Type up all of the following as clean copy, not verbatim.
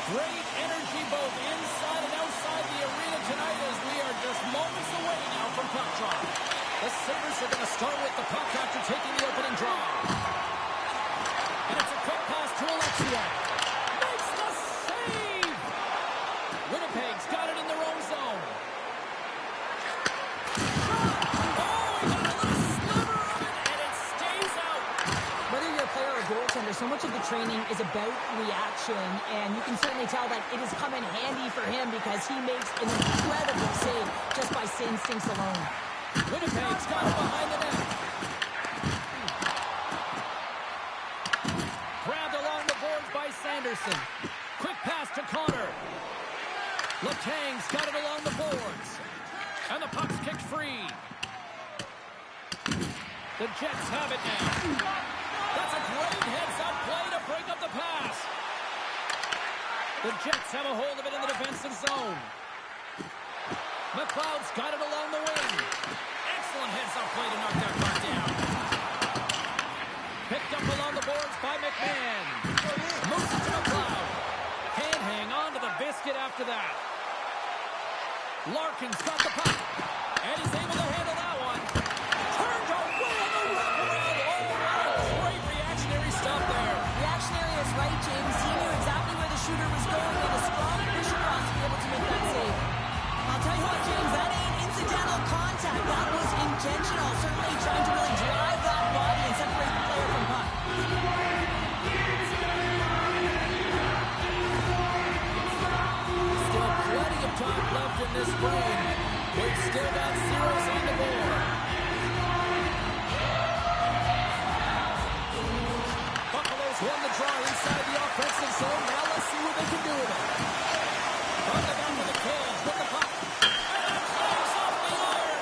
Great energy both inside and outside the arena tonight as we are just moments away now from puck drop. The Sabres are going to start with the puck after taking the opening draw. And it's a quick pass to Alexia. Makes the save! Winnipeg's got it in their own zone. Goaltender, so much of the training is about reaction, and you can certainly tell that it has come in handy for him because he makes an incredible save just by instincts alone. Winnipeg's got it behind the net. Grabbed along the boards by Sanderson. Quick pass to Connor. Letang's got it along the boards. And the puck's kicked free. The Jets have it now. That's a great heads-up play to break up the pass. The Jets have a hold of it in the defensive zone. McLeod's got it along the wing. Excellent heads-up play to knock that puck down. Picked up along the boards by McMahon. Moves it to McLeod. Can't hang on to the biscuit after that. Larkin's got the puck. And he's able to handle that one. Turned away on the wraparound. Great reactionary stuff there. Reactionary is right, James. He knew exactly where the shooter was going with a strong push across to be able to make that save. I'll tell you what, James, that ain't incidental contact. That was intentional. Certainly trying to really drive that body and separate the player from puck. Still plenty of time left in this frame. We've still got zeros on the board. Won the draw inside the offensive zone. Now let's see what they can do with it. On the back of the cage with the puck. And that flies off the iron.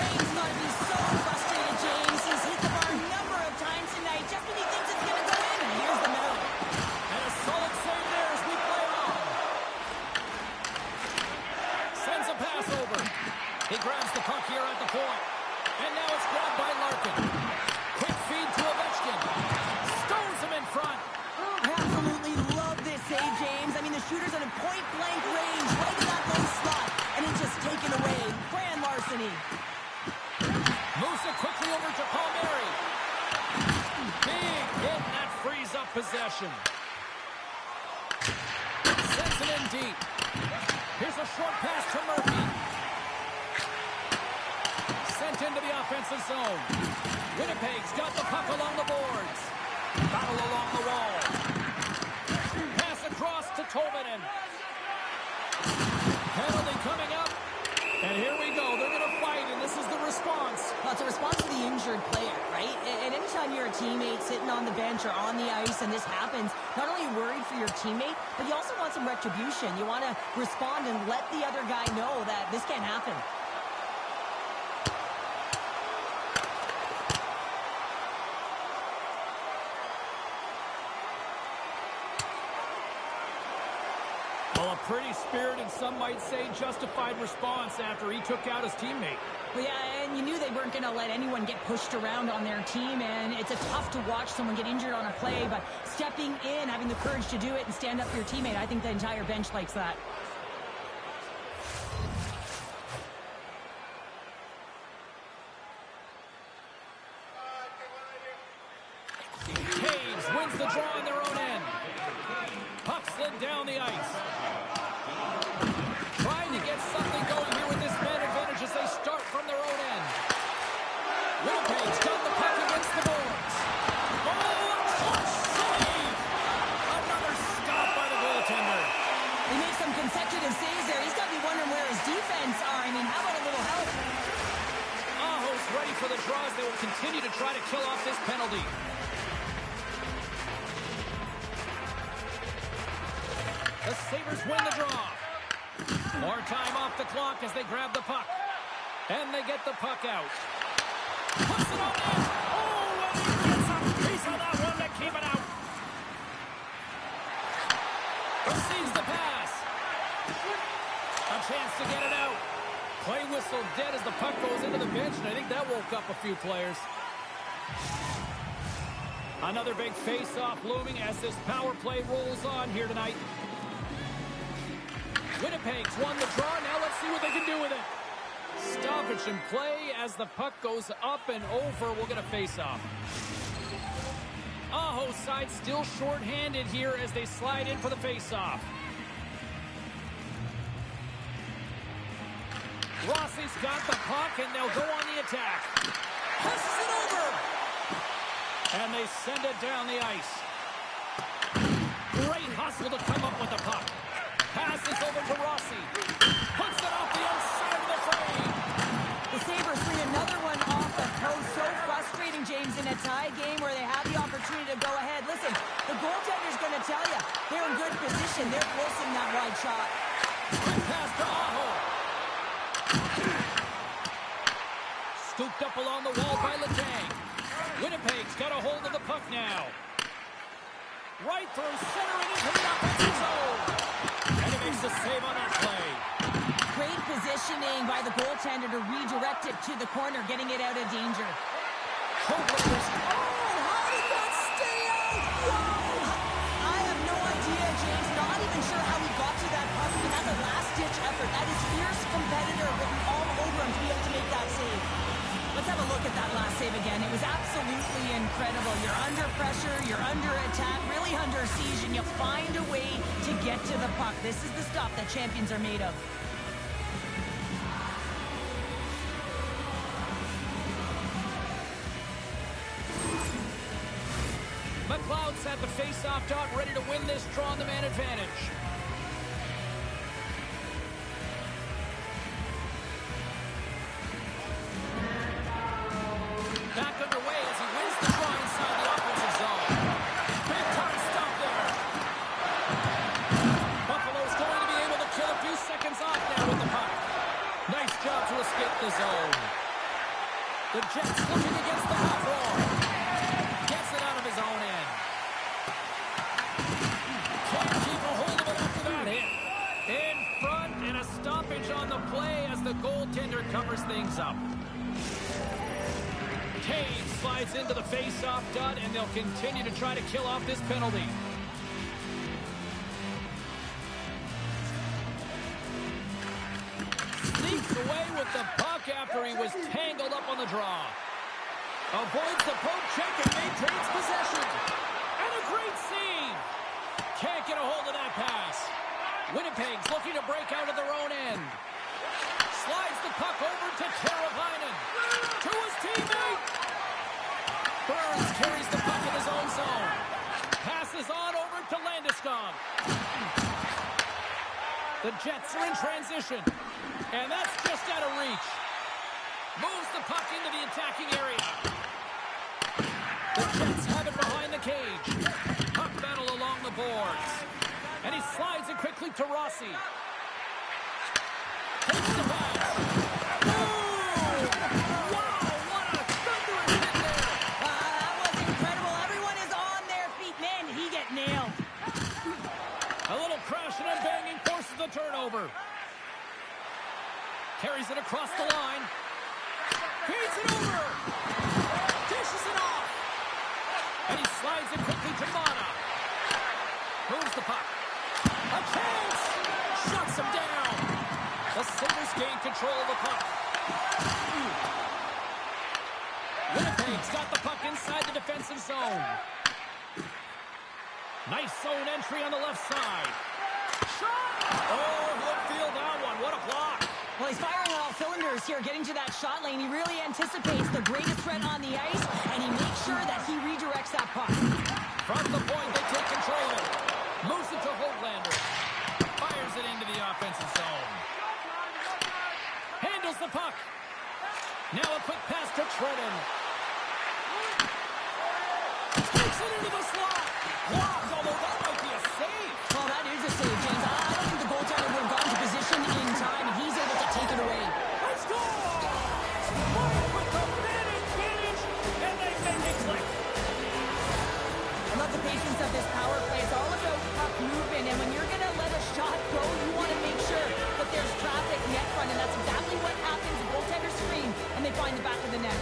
Kane's got to be so frustrated, James. He's hit the bar a number of times tonight just when he thinks it's going to go in. And here's the middle. And a solid save there as we play on. Sends a pass over. He grabs the puck here at the point. And now it's grabbed by Larkin. Quick feed to Ovechkin. Stones him in front. I absolutely love this save, James. I mean, the shooter's at a point-blank range, right in that low slot, and it's just taken away. Grand larceny. Moves it quickly over to Palmieri. Big hit, and that frees up possession. Sends it in deep. Here's a short pass to Murphy. Sent into the offensive zone. Winnipeg's got the puck along the boards. Battle along the wall. Pass across to Tolvanen. Penalty coming up. And here we go. They're going to fight, and this is the response. Well, it's a response to the injured player, right? And anytime you're a teammate sitting on the bench or on the ice and this happens, not only are you worried for your teammate, but you also want some retribution. You want to respond and let the other guy know that this can't happen. Well, a pretty spirited, some might say justified response after he took out his teammate. Well, yeah, and you knew they weren't going to let anyone get pushed around on their team, and it's tough to watch someone get injured on a play, but stepping in, having the courage to do it and stand up for your teammate, I think the entire bench likes that. Caves wins the draw on their own end. Puck slid down the ice. Trying to get something going here with this man advantage as they start from their own end. Winnipeg's got the puck against the boards. Oh, save! Another stop by the goaltender. He makes some consecutive saves there. He's got to be wondering where his defense are. I mean, how about a little help? Aho's ready for the draws. They will continue to try to kill off this penalty. The Sabres win the draw. More time off the clock as they grab the puck. And they get the puck out. Puts it on in. Oh, and he gets a piece of that one to keep it out. Receives the pass. A chance to get it out. Play whistle dead as the puck goes into the bench, and I think that woke up a few players. Another big face-off looming as this power play rolls on here tonight. Winnipeg's won the draw. Now let's see what they can do with it. Stoppage in play as the puck goes up and over. We'll get a face-off. Aho's side still short-handed here as they slide in for the face-off. Rossi's got the puck, and they'll go on the attack. Passes it over. And they send it down the ice. Great hustle to come up with the puck. Passes over to Rossi. Puts it off the outside of the frame. The Sabres bring another one off the post. So frustrating, James, in a tie game where they have the opportunity to go ahead. Listen, the goaltender's going to tell you they're in good position. They're forcing that wide shot. Quick pass to Aho. Scooped up along the wall by Letang. Winnipeg's got a hold of the puck now. Right through center and into the offensive zone. And he makes the save on that play. Great positioning by the goaltender to redirect it to the corner, getting it out of danger. Oh, how did that stay out? Whoa! I have no idea, James. Not even sure how he got to that puck. But that's a last-ditch effort. That is fierce competitor written all over him to be able to make that save. Let's have a look at that last save again. It was absolutely incredible. You're under pressure, you're under attack, really under siege, and you find a way to get to the puck. This is the stuff that champions are made of. McLeod's at the face-off dot, ready to win this draw on the man advantage. Back underway as he wins the draw inside the offensive zone. Big time stop there. Buffalo's going to be able to kill a few seconds off now with the puck. Nice job to escape the zone. The Jets looking against the half wall. Gets it out of his own end. Can't keep a hold of it after that hit. In front and a stoppage on the play as the goaltender covers things up. Cage slides into the face-off dot, and they'll continue to try to kill off this penalty. Sneaks away with the puck after he was tangled up on the draw. Avoids the poke check and maintains possession. And a great save. Can't get a hold of that pass. Winnipeg's looking to break out of their own end. Slides the puck over to Teravainen. To his teammate. Burns carries the puck in his own zone. Passes on over to Landeskog. The Jets are in transition. And that's just out of reach. Moves the puck into the attacking area. The Jets have it behind the cage. Puck battle along the boards. And he slides it quickly to Rossi. Takes the pass. Oh! Wow, what a thunderous hit there. That was incredible. Everyone is on their feet. Man, did he get nailed. A little crashing and banging forces the turnover. Carries it across the line. Feeds it over. Dishes it off. And he slides it quickly to Mana. Moves the puck. A chance. Shuts him down. The Sabres gain control of the puck. Winnipeg's got the puck inside the defensive zone. Nice zone entry on the left side. Shot! Oh, he'll feel that one. What a block. Well, he's firing on all cylinders here, getting to that shot lane. He really anticipates the greatest threat on the ice, and he makes sure that he redirects that puck. From the point, they take control of it. Moves it to Hoglander. Fires it into the offensive zone. Handles the puck. Now a quick pass to Trenton. Takes it into the slot. Blocked, although that might be a save. Well, that is a save, James. I don't think the goaltender would have gotten to position in time, and he's able to take it away. Let's go! Mike with the man advantage, and they make it click. I love the patience of this power play. It's all about puck movement, and when you're going to let a shot go, you want to make sure that there's traffic net front, and that's exactly what happens. The goaltender screen, and they find the back of the net.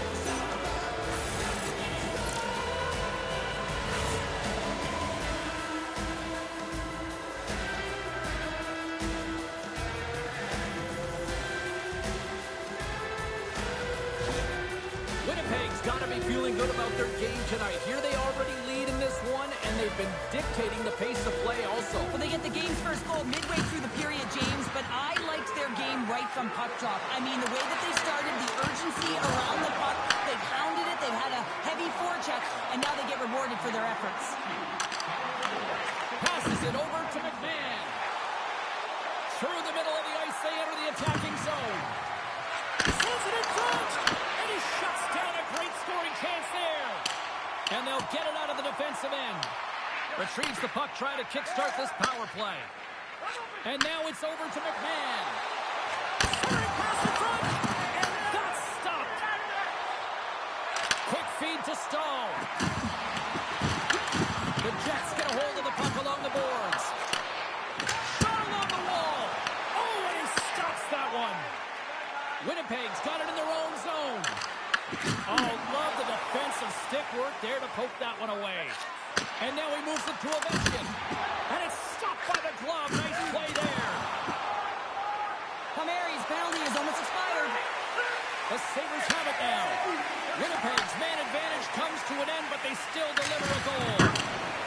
tonight. Here they already lead in this one, and they've been dictating the pace of play also. Well, they get the game's first goal midway through the period, James, but I liked their game right from puck drop. I mean, the way that they started, the urgency around the puck, they pounded it, they've had a heavy forecheck, and now they get rewarded for their efforts. Passes it over to McMahon. Through the middle of the ice, they enter the attacking zone. Sends it in front, and he shuts down a great scoring chance there. And they'll get it out of the defensive end. Retrieves the puck, trying to kickstart this power play. And now it's over to McMahon. Centering pass in front, and that's stopped. Quick feed to Stahl. The Jets get a hold of the puck along the boards. Shot along the wall. Oh, and he stops that one. Winnipeg's got it in their own zone. Oh, love the defensive stick work there to poke that one away. And now he moves it to Ovechkin. And it's stopped by the glove. Nice play there. Palmieri's penalty is almost expired. The Sabres have it now. Winnipeg's man advantage comes to an end, but they still deliver a goal.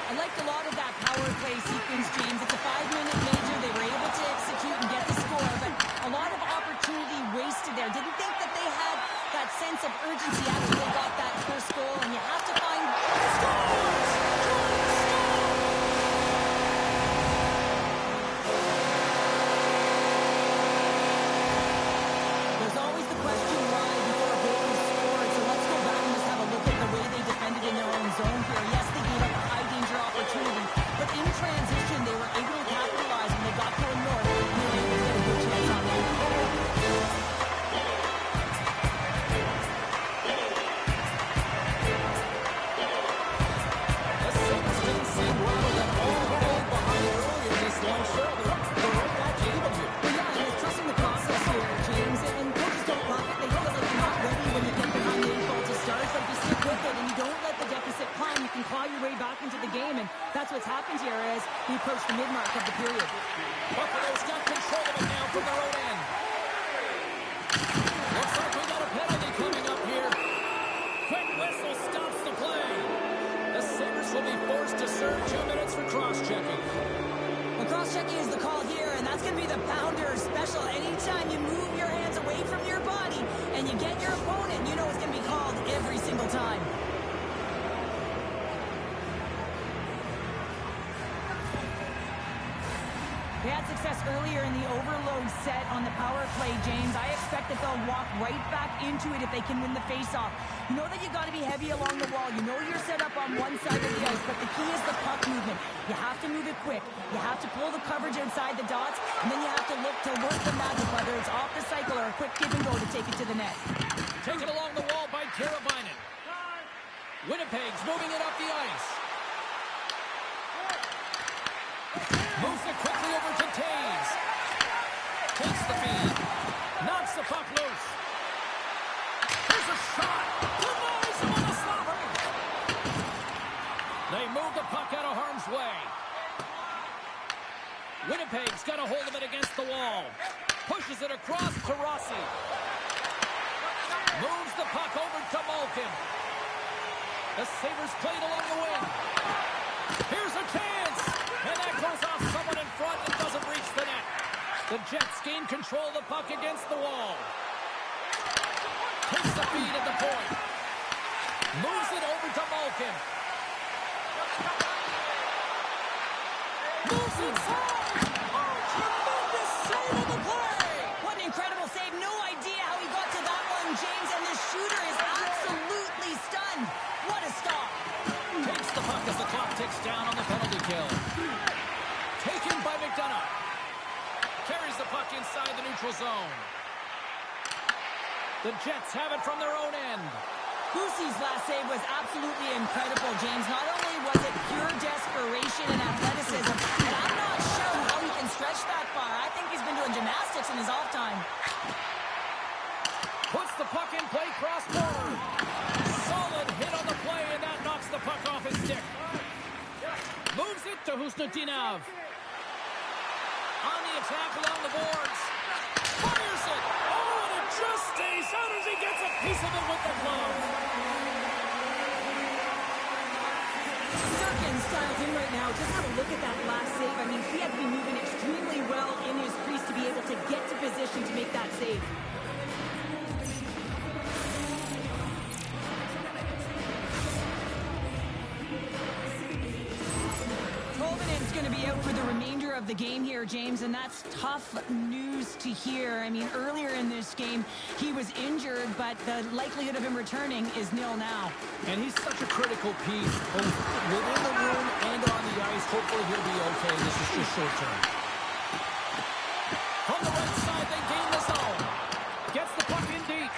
I liked a lot of that power play sequence, James. It's a 5-minute major. They were able to execute and get the score, but a lot of opportunity wasted there. Didn't think that they had that sense of urgency after they got that first goal, and you have to find scores! There's always the question why before a goal is scored, so let's go back and just have a look at the way they defended in their own zone here. Yes, they gave up a high-danger opportunity, but in transition, they were able to capitalize when they got going north, and they were able to get a good chance on that. The Sabres didn't seem rattled at all when they were behind earlier this long show. They're right back even here. Well, yeah, and it's trusting the process here, James, and coaches don't love it. They feel like you're not ready when you get behind the 8 goal to start, but if you stick with it and you don't let the deficit climb, you can claw your way back into the game, and that's what's happened here as we approach the mid-mark of the period. Buffalo's got control of it now from their own end. Looks like we got a penalty coming up here. Quick whistle stops the play. The Sabres will be forced to serve 2 minutes for cross-checking. Well, cross-checking is the call here, and that's going to be the pounder special. Anytime you move your hands away from your body and you get your opponent, you know it's going to be called every single time. They had success earlier in the overload set on the power play, James. I expect that they'll walk right back into it if they can win the faceoff. You know that you got to be heavy along the wall. You know you're set up on one side of the ice, but the key is the puck movement. You have to move it quick. You have to pull the coverage inside the dots, and then you have to look to work the magic, whether it's off the cycle or a quick give and go to take it to the net. Taken along the wall by Teravainen. Winnipeg's moving it up the ice. Moves it quickly over to Taves. Takes the feed. Knocks the puck loose. Here's a shot. Denies him on the slobber. They move the puck out of harm's way. Winnipeg's got a hold of it against the wall. Pushes it across to Rossi. Moves the puck over to Malkin. The Sabres played along the wing. Here's a chance. And that goes off someone in front and doesn't reach the net. The Jets gain control of the puck against the wall. Takes the feed at the point. Moves it over to Malkin. Moves inside. Oh, tremendous save of the play. What an incredible save. No idea how he got to that one, James, and the shooter is absolutely stunned. What a stop. Takes the puck as the clock ticks down on the penalty kill. Taken by McDonough. Carries the puck inside the neutral zone. The Jets have it from their own end. Boosie's last save was absolutely incredible, James. Not only was it pure desperation and athleticism, but I'm not sure how he can stretch that far. I think he's been doing gymnastics in his off time. Puts the puck in play, cross forward. Solid hit on the play, and that knocks the puck off his stick. Moves it to Husnutinov. On the attack along the boards. Fires it. Oh, and it just stays out as he gets a piece of it with the glove. Sturkin's dialed in right now. Just have a look at that last save. I mean, he had to be moving extremely well in his crease to be able to get to position to make that save. Tolvanen's going to be out for the remainder of the game here, James, and that's tough news to hear. I mean, earlier in this game, he was injured, but the likelihood of him returning is nil now. And he's such a critical piece, both within the room and on the ice. Hopefully he'll be okay. This is just short term. From the right side, they gain the zone. Gets the puck in deep.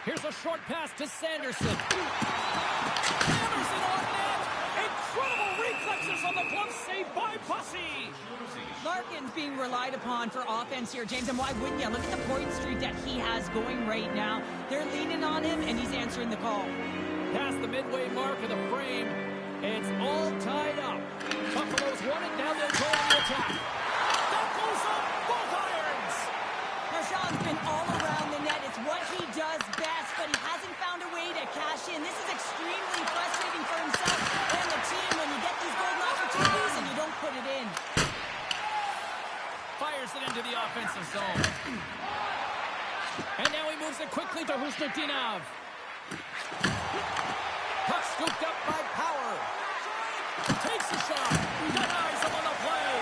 Here's a short pass to Sanderson. Hammers it on net. Incredible reflexes on the glove save by Bussy. Larkin's being relied upon for offense here, James, and why wouldn't you? Look at the point streak that he has going right now. They're leaning on him, and he's answering the call. Past the midway mark of the frame, it's all tied up. Buffalo's won it, now they'll go on the attack. That goes up, both irons. Marchand's been all around the net. It's what he does best, but he hasn't found a way to cash in. This is extremely frustrating for himself and the team when you get these golden opportunities and you don't put it in. Fires it into the offensive zone. And now he moves it quickly to Husnutdinov. Puck scooped up by Power. Takes a shot. Denies him on the play.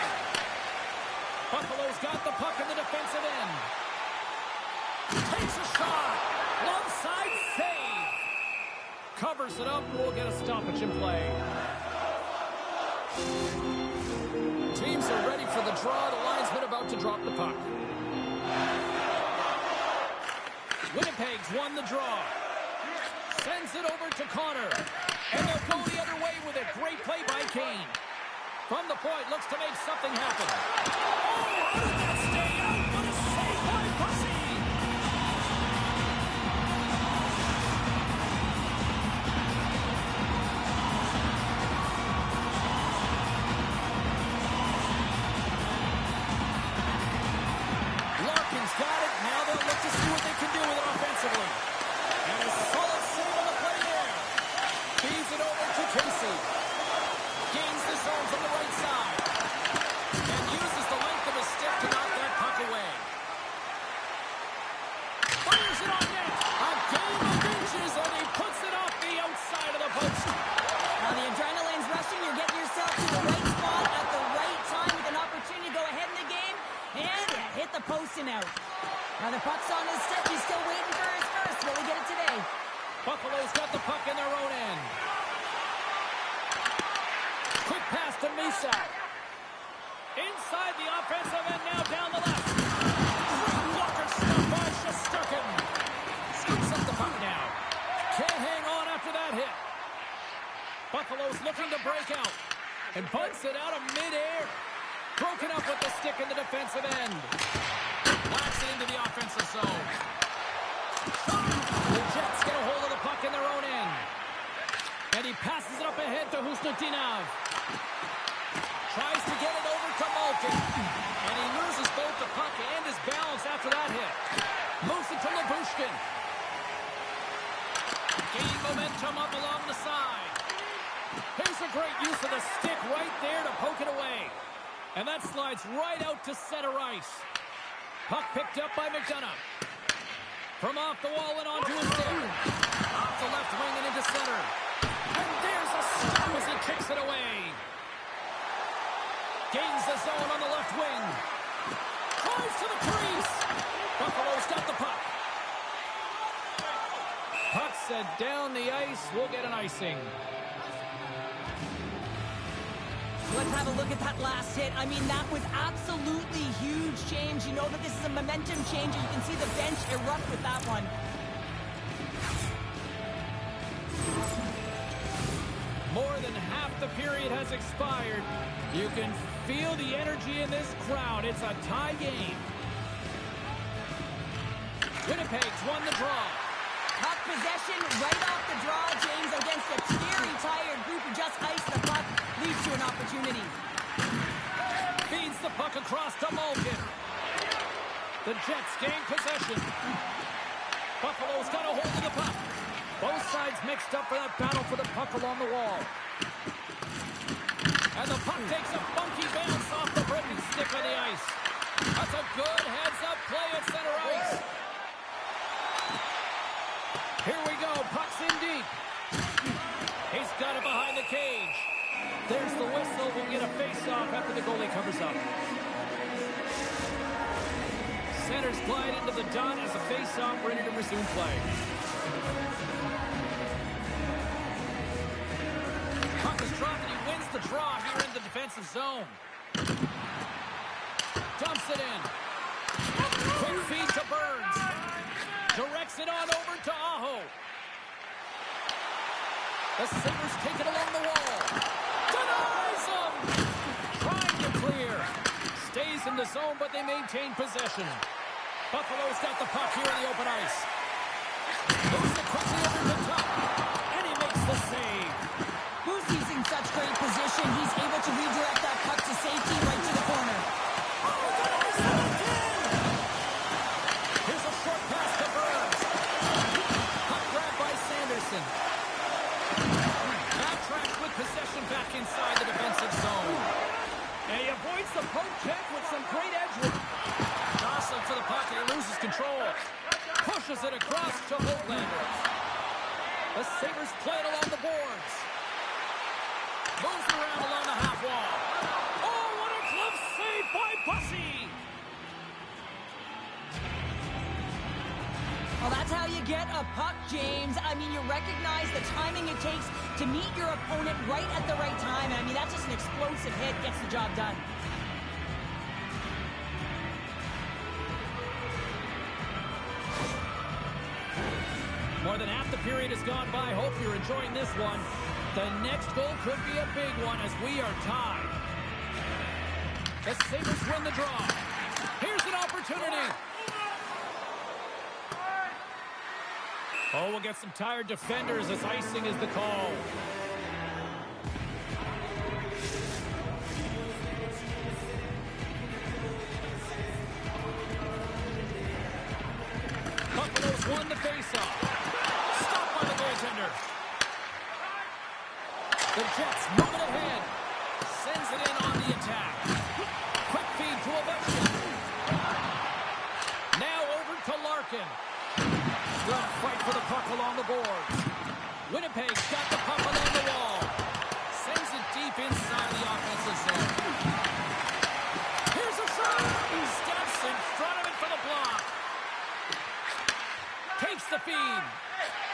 Buffalo's got the puck in the defensive end. Takes a shot. Left side save. Covers it up. We'll get a stoppage in play. Teams are ready for the draw. The linesman about to drop the puck. Winnipeg's won the draw. Sends it over to Connor. And they'll go the other way with it. Great play by Kane. From the point, looks to make something happen. Oh, how did that stay out? What a save by Bussy! Larkin's got it. Now they'll look to see what they can do with it offensively. And a solid save on the play there. Feeds it over to Casey. Gains the zone from the right side. And uses the length of his stick to knock that puck away. Fires it on net. A game of inches, and he puts it off the outside of the post. Now the adrenaline's rushing. You're getting yourself to the right spot at the right time with an opportunity to go ahead in the game. And hit the post and out. Now the puck's on his stick. He's still waiting for his first. Will he get it today? Buffalo's got the puck in their own end. Quick pass to Misa. Inside the offensive end, now down the left. Great blocker stop by Shesterkin. Scoops up the puck now. Can't hang on after that hit. Buffalo's looking to break out. And bunts it out of midair. Broken up with the stick in the defensive end. Knocks it into the offensive zone. The Jets get a hold of the puck in their own end. And he passes it up ahead to Husnutdinov. Tries to get it over to Malkin. And he loses both the puck and his balance after that hit. Moves it to Labushkin. Gaining momentum up along the side. Here's a great use of the stick right there to poke it away. And that slides right out to center ice. Puck picked up by McDonough. From off the wall and onto his stick. Off the left wing and into center. And there's a stop as he kicks it away. Gains the zone on the left wing. Drives to the crease. Buffalo's got the puck. Puck set down the ice. We'll get an icing. Let's have a look at that last hit. I mean, that was absolutely huge, James. You know that this is a momentum changer. You can see the bench erupt with that one. More than half the period has expired. You can feel the energy in this crowd. It's a tie game. Winnipeg's won the draw. Puck possession right off the draw, James, against a very tired group who just iced the puck. Leads to an opportunity. Feeds the puck across to Malkin. The Jets gain possession. Buffalo's got a hold of the puck. Both sides mixed up for that battle for the puck along the wall. And the puck takes a funky bounce off the broken stick on the ice. That's a good heads-up play at center ice. Here we go. Puck's in deep. He's got it behind the cage. There's the whistle. We'll get a face-off after the goalie covers up. Centers glide into the dot as a face-off ready to resume play. Puck is dropped and he wins the draw here in the defensive zone. Dumps it in. Quick feed to Burns. Directs it on over to Aho. The Sabres take it along the wall. Denies him! Trying to clear. Stays in the zone, but they maintain possession. Buffalo's got the puck here in the open ice. Moves it quickly over the top. And he makes the save. Boosie's in such great position, he's able to redirect that puck to safety right to the corner. Here's a short pass to Burns. Puck grabbed by Sanderson. Backtracks with possession back inside the defensive zone. And he avoids the poke check with some great edge work. Jostling for the puck and he loses control. Pushes it across to Hoaglander. The Sabres play it along the boards. Moves it around along the half wall. Oh, what a glove save by Bussy! Well, that's how you get a puck, James. I mean, you recognize the timing it takes to meet your opponent right at the right time. I mean, that's just an explosive hit, gets the job done. More than half the period has gone by. Hope you're enjoying this one. The next goal could be a big one as we are tied. The Sabres win the draw. Here's an opportunity. Oh, we'll get some tired defenders as icing is the call. Buffalo's won the faceoff. Stopped by the goaltender. The Jets move it ahead. Sends it in on the attack. Quick feed to Ovechkin. Now over to Larkin. Good fight for the puck along the boards. Winnipeg's got the puck along the wall. Sends it deep inside the offensive zone. Here's a shot. He steps in front of it for the block. Takes the feed.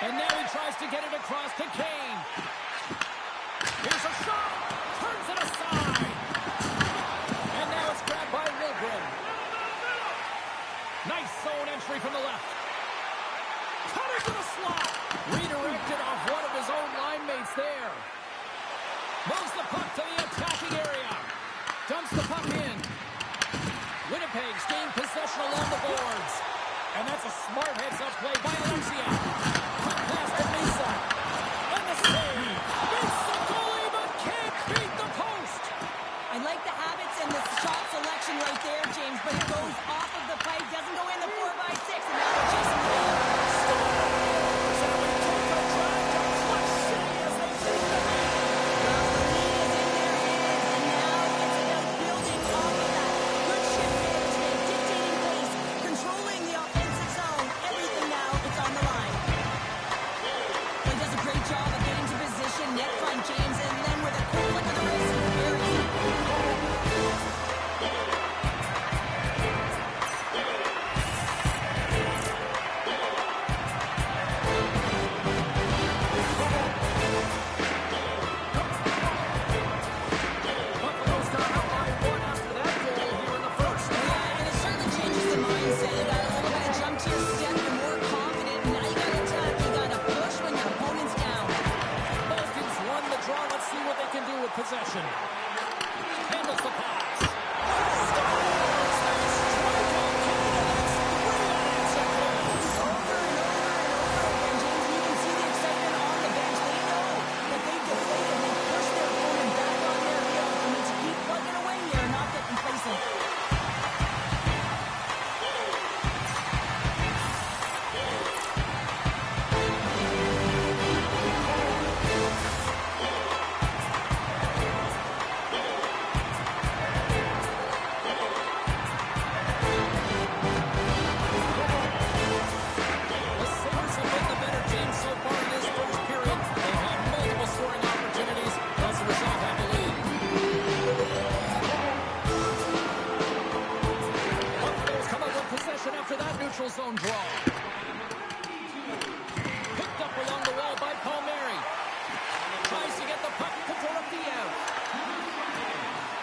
And now he tries to get it across to Kane. Here's a shot. Turns it aside. And now it's grabbed by Wilgren. Nice zone entry from the left. Cut it to the slot. Redirected off one of his own line mates there. Moves the puck to the attacking area. Dumps the puck in. Winnipeg's gained possession along the boards. And that's a smart heads-up play by Alexia. Quick pass to Mesa. And the save. Beats the goalie, but can't beat the post. I like the habits and the shot selection right there, James, but it goes off of the pipe, doesn't go in the 4x6, and now they're chasing the goal. Possession. Handles the pass.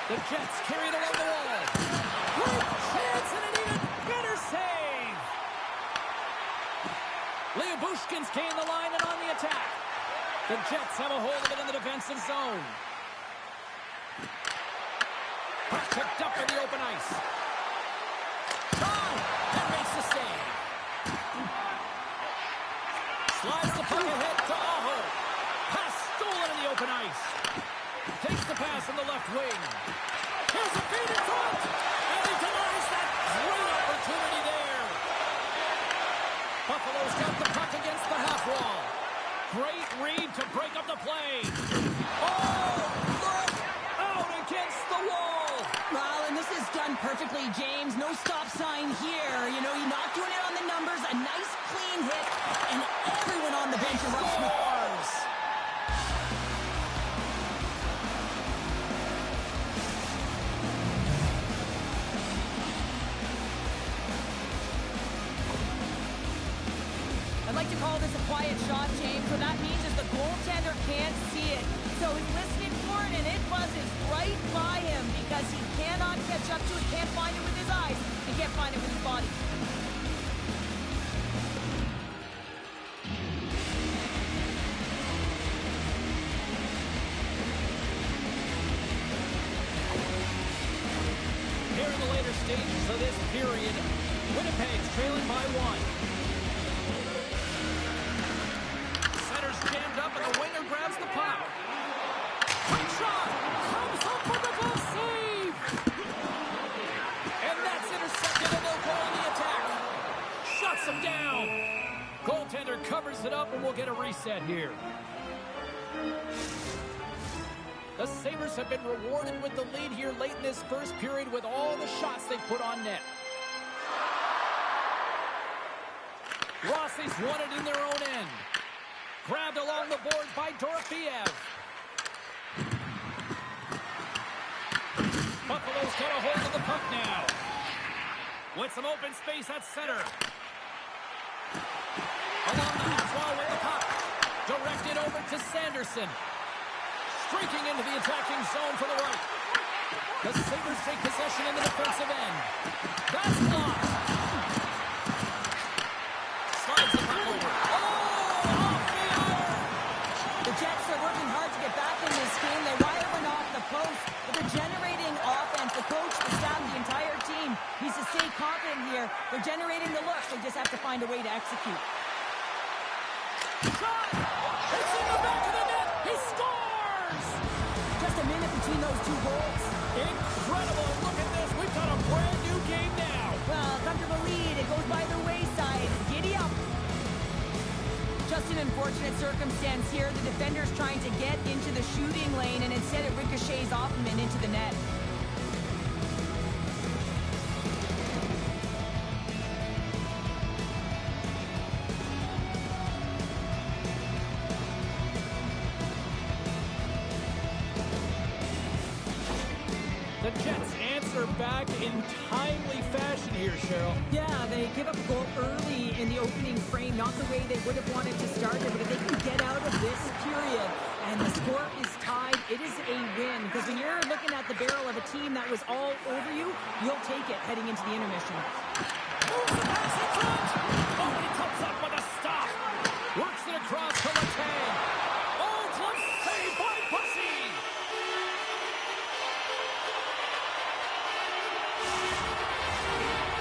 The Jets carry it along the wall. Great chance and an even better save. Bushkin's gained the line and on the attack. The Jets have a hold of it in the defensive zone. Puck picked up in the open ice. John, and makes the save. Slides the puck ahead to Aho. Pass stolen in the open ice. Takes the pass in the left wing. Here's a feed in front. And he denies that great opportunity there. Buffalo's got the puck against the half wall. Great read to break up the play. Oh, look out against the wall. Well, and this is done perfectly, James. No stop sign here. You know, you're not doing it on the numbers. A nice clean hit, and everyone on the bench erupts with bars. I'd like to call this a quiet shot, James. What that means is the goaltender can't see it. So he's listening for it, and it buzzes right by him because he cannot catch up to it, can't find it with his eyes, and can't find it with his body. Here in the later stages of this period, Winnipeg's trailing by 1. Jammed up, and the winger grabs the puck. Quick shot! Comes up with a glove save! And that's intercepted, and they'll go on the attack. Shuts him down. Goaltender covers it up, and we'll get a reset here. The Sabres have been rewarded with the lead here late in this first period with all the shots they put on net. Rossi's won it in their own end. Grabbed along the boards by Dorofeev. Buffalo's got a hold of the puck now. With some open space at center. Along the half wall with the puck. Directed over to Sanderson. Streaking into the attacking zone for the right. The Sabres take possession in the defensive end. That's blocked. Slides the puck over. Jets are working hard to get back in this game. They wire one off the post, but they're generating offense. The coach, the staff, the entire team needs to stay confident here. They're generating the looks. They just have to find a way to execute. Shot! It's in the back of the net! He scores! Just a minute between those two goals. Incredible! Look at this! We've got a brand new game now! Well, comfortable lead. It goes by the wayside. Giddy up. Just an unfortunate circumstance here. The defender's trying to get into the shooting lane, and instead it ricochets off him and into the net. The Jets answer back in timely fashion here, Cheryl. Yeah, they give up a goal early in the opening frame, not the way they would have wanted to start it, but if they can get out of this period and the score is tied, it is a win. Because when you're looking at the barrel of a team that was all over you, you'll take it heading into the intermission. Moves the pass in front! Oh, he comes up with a stop! Works it across to Letang. Oh, club save by Bussy!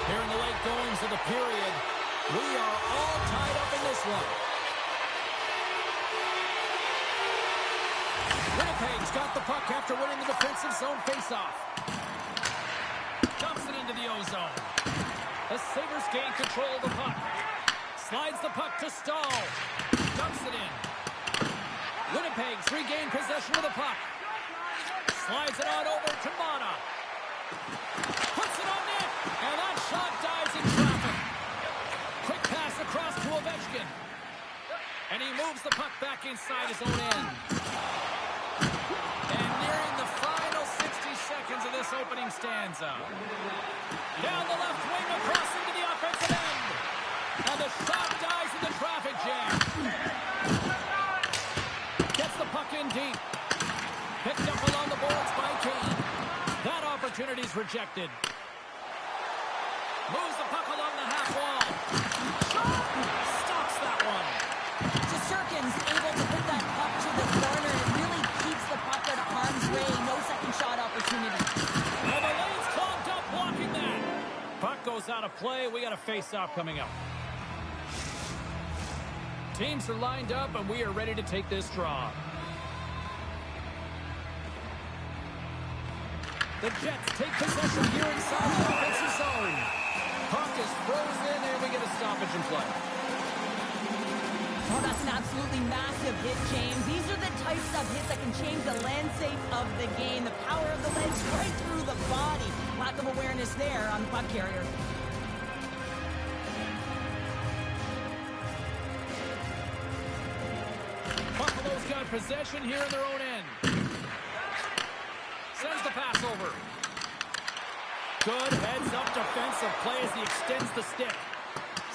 Here in the late goings of the period, we are all tied up in this one. Winnipeg's got the puck after winning the defensive zone faceoff. Dumps it into the O-zone. The Sabres gain control of the puck. Slides the puck to Stahl. Dumps it in. Winnipeg's regained possession of the puck. Slides it on over to Mata. Puts it on net. And that shot dies in traffic. Quick pass across to Ovechkin. And he moves the puck back inside his own end. And nearing the final 60 seconds of this opening stanza. Down the left wing across into the offensive end. And the shot dies in the traffic jam. Gets the puck in deep. Picked up along the boards by Kane. is rejected. Moves the puck along the half wall. Shot! Stops that one. Shesterkin's able to put that puck to the corner. It really keeps the puck out of harm's way. No second shot opportunity. And the lane's clogged up blocking that. Puck goes out of play. We got a face-off coming up. Teams are lined up, and we are ready to take this draw. The Jets take possession here inside the offensive zone. Puck is frozen, and we get a stoppage in play. Oh, that's an absolutely massive hit, James. These are the types of hits that can change the landscape of the game. The power of the legs right through the body. Lack of awareness there on the puck carrier. Buffalo's got possession here in their own end. Sends the pass over. Good heads-up defensive play as he extends the stick.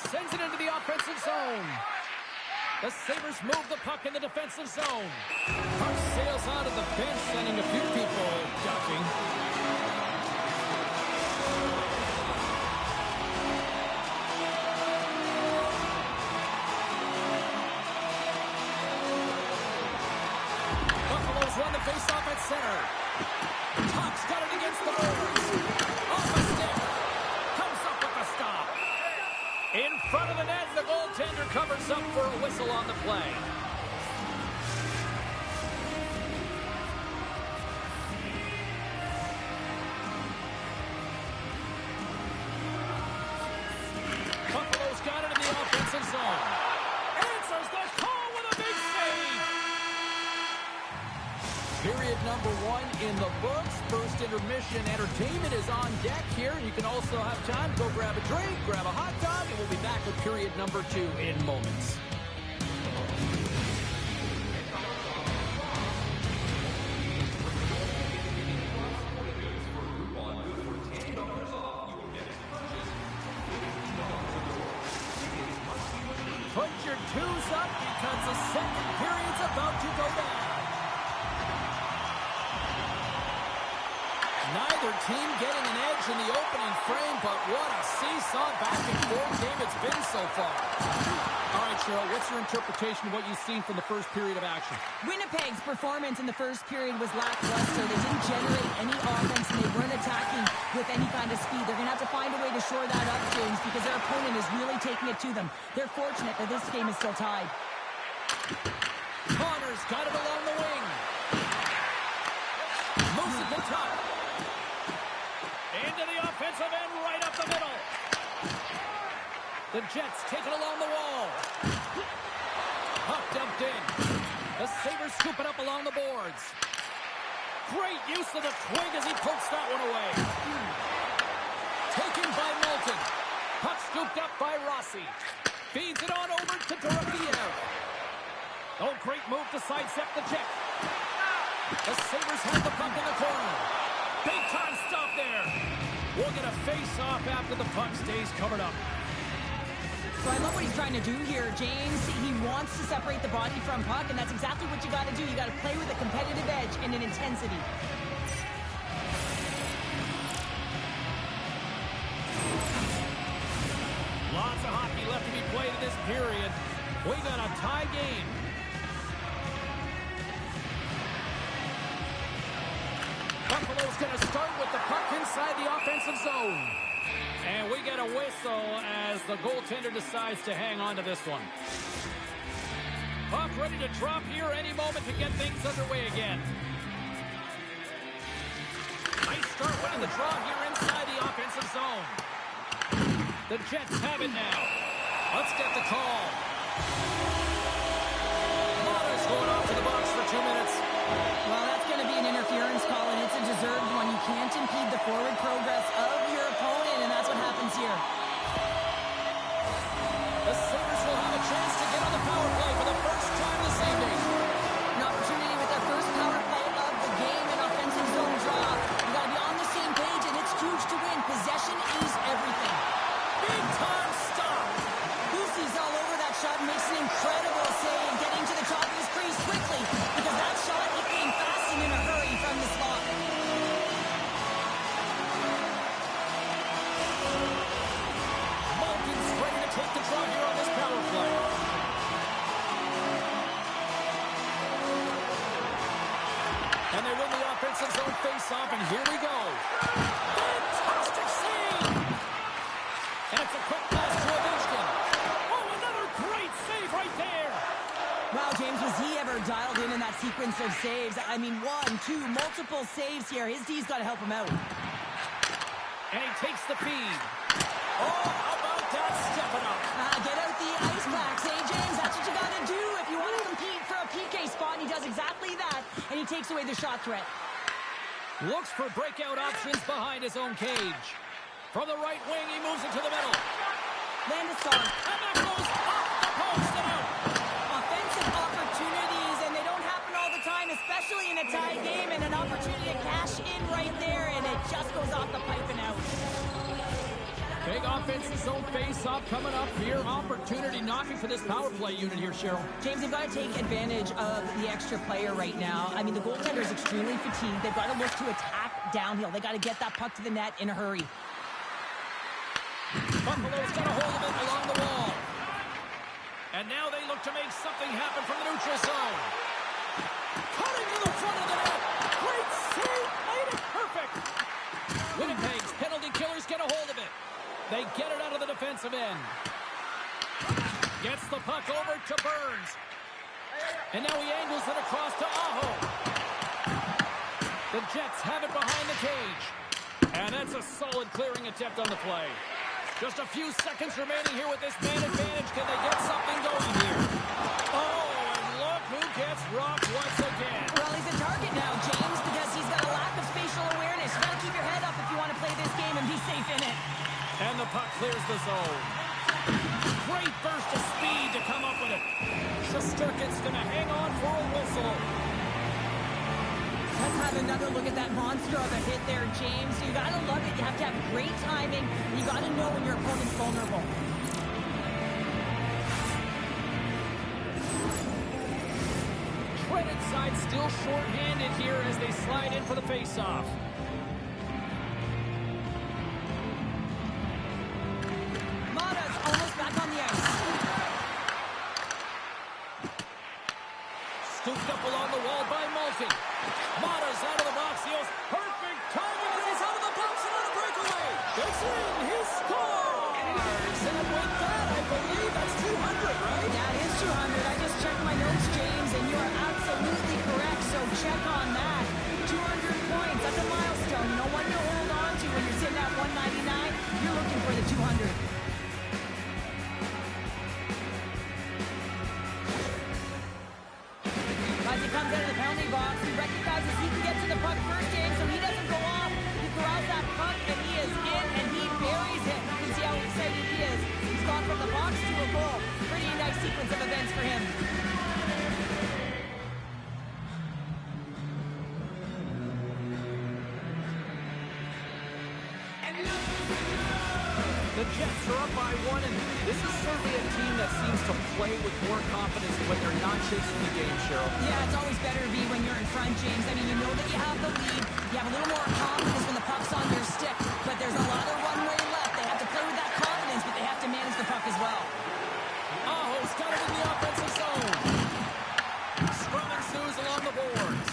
Sends it into the offensive zone. The Sabres move the puck in the defensive zone. Puck sails out of the bench, sending a few people ducking. Buffalo's run the face-off at center. Tuck's got it against the boards. Off a stick. Comes up with a stop. In front of the net, the goaltender covers up for a whistle on the play. Buffalo's got it in the offensive zone. Answers the call with a big save. Period number 1 in the books. First intermission entertainment is on deck here. You can also have time to go grab a drink, grab a hot dog, and we'll be back with period number 2 in moments. Put your twos up because the second period's about to go down. Neither team getting an edge in the opening frame, but what a seesaw back-and-forth game it's been so far. All right, Cheryl, what's your interpretation of what you've seen from the first period of action? Winnipeg's performance in the first period was lackluster. They didn't generate any offense, and they weren't attacking with any kind of speed. They're going to have to find a way to shore that up, James, because their opponent is really taking it to them. They're fortunate that this game is still tied. Connor's got it along the wing. Moves it to top. Into the offensive end, right up the middle. The Jets take it along the wall. Puck dumped in. The Sabres scoop it up along the boards. Great use of the twig as he pokes that one away. Taken by Moulton. Puck scooped up by Rossi. Feeds it on over to Dorofiev. Oh, great move to sidestep the check. The Sabres have the puck in the corner. Big time stop there. We'll get a face-off after the puck stays covered up. So I love what he's trying to do here, James. He wants to separate the body from puck, and that's exactly what you got to do. You got to play with a competitive edge and an intensity. Lots of hockey left to be played in this period. We got a tie game. Buffalo's going to start with the puck inside the offensive zone. And we get a whistle as the goaltender decides to hang on to this one. Puck ready to drop here any moment to get things underway again. Nice start winning the draw here inside the offensive zone. The Jets have it now. Let's get the call. Motter's going off to the box for 2 minutes. Well, that's going to be an interference call, and it's a deserved one. You can't impede the forward progress of your opponent, and that's what happens here. The Sabres will have a chance to get on the power play for the first time this evening. An opportunity with their first power play of the game, an offensive zone draw. You got to be on the same page, and it's huge to win. Possession is everything. Big time stop. Lucy's all over that shot and makes an incredible save, getting to the top of his crease quickly, because that shot, it came fast and in a hurry from the slot. saves. I mean, 1, 2, multiple saves here. His D's got to help him out. And he takes the feed. Oh, how about that stepping up? Get out the ice packs, eh, James? That's what you got to do if you want to compete for a PK spot. And he does exactly that, and he takes away the shot threat. Looks for breakout options behind his own cage. From the right wing, he moves it to the middle. Landeskog. And that goes off the post and out. Offensive opportunities, and they don't happen all the time, especially in a tie game, and an opportunity to cash in right there, and it just goes off the pipe and out. Big offensive zone face-off coming up here. Opportunity knocking for this power play unit here, Cheryl. James, they've got to take advantage of the extra player right now. I mean, the goaltender is extremely fatigued. They've got to look to attack downhill. They got to get that puck to the net in a hurry. Buffalo's got a hold of it along the wall. And now they look to make something happen from the neutral zone. Cutting to the front of the net. Great save. Made it perfect. Winnipeg's penalty killers get a hold of it. They get it out of the defensive end. Gets the puck over to Burns. And now he angles it across to Aho. The Jets have it behind the cage. And that's a solid clearing attempt on the play. Just a few seconds remaining here with this man advantage. Can they get something going here? Oh, and look who gets rocked once again. Well, he's a target now, James, because he's got a lack of spatial awareness. You got to keep your head up if you want to play this game and be safe in it. And the puck clears the zone. Great burst of speed to come up with it. Shesterkin's going to hang on for a whistle. Let's have another look at that monster of a hit there, James. You got to love it. You have to have great timing. You got to know when your opponent's vulnerable. Shredded side still short-handed here as they slide in for the face-off. Scooped up along the wall by Malkin. Mata's out of the box. He has perfect timing as he's out of the box and on a breakaway. It's in. He scores. And with that, I believe that's 200, right? That is 200. I just checked my notes, James, and you are absolutely correct. So check on that. 200 points. That's a milestone. You know what you hold on to when you're sitting at 199? You're looking for the 200. As he comes out of the penalty box, he recognizes he can get to the puck first, James, so he doesn't go off. He corrals that puck, and he is in, and he buries it. You can see how excited he is. He's gone from the box to a goal. Pretty nice sequence of events for him. The Jets are up by 1, and this is certainly a team that seems to play with more confidence when they're not chasing the game, Cheryl. Yeah, it's always better to be when you're in front, James. I mean, you know that you have the lead. You have a little more confidence when the puck's on your stick, but there's a lot of runway left. They have to play with that confidence, but they have to manage the puck as well. Aho's got it in the offensive zone. Scrum ensues along the boards.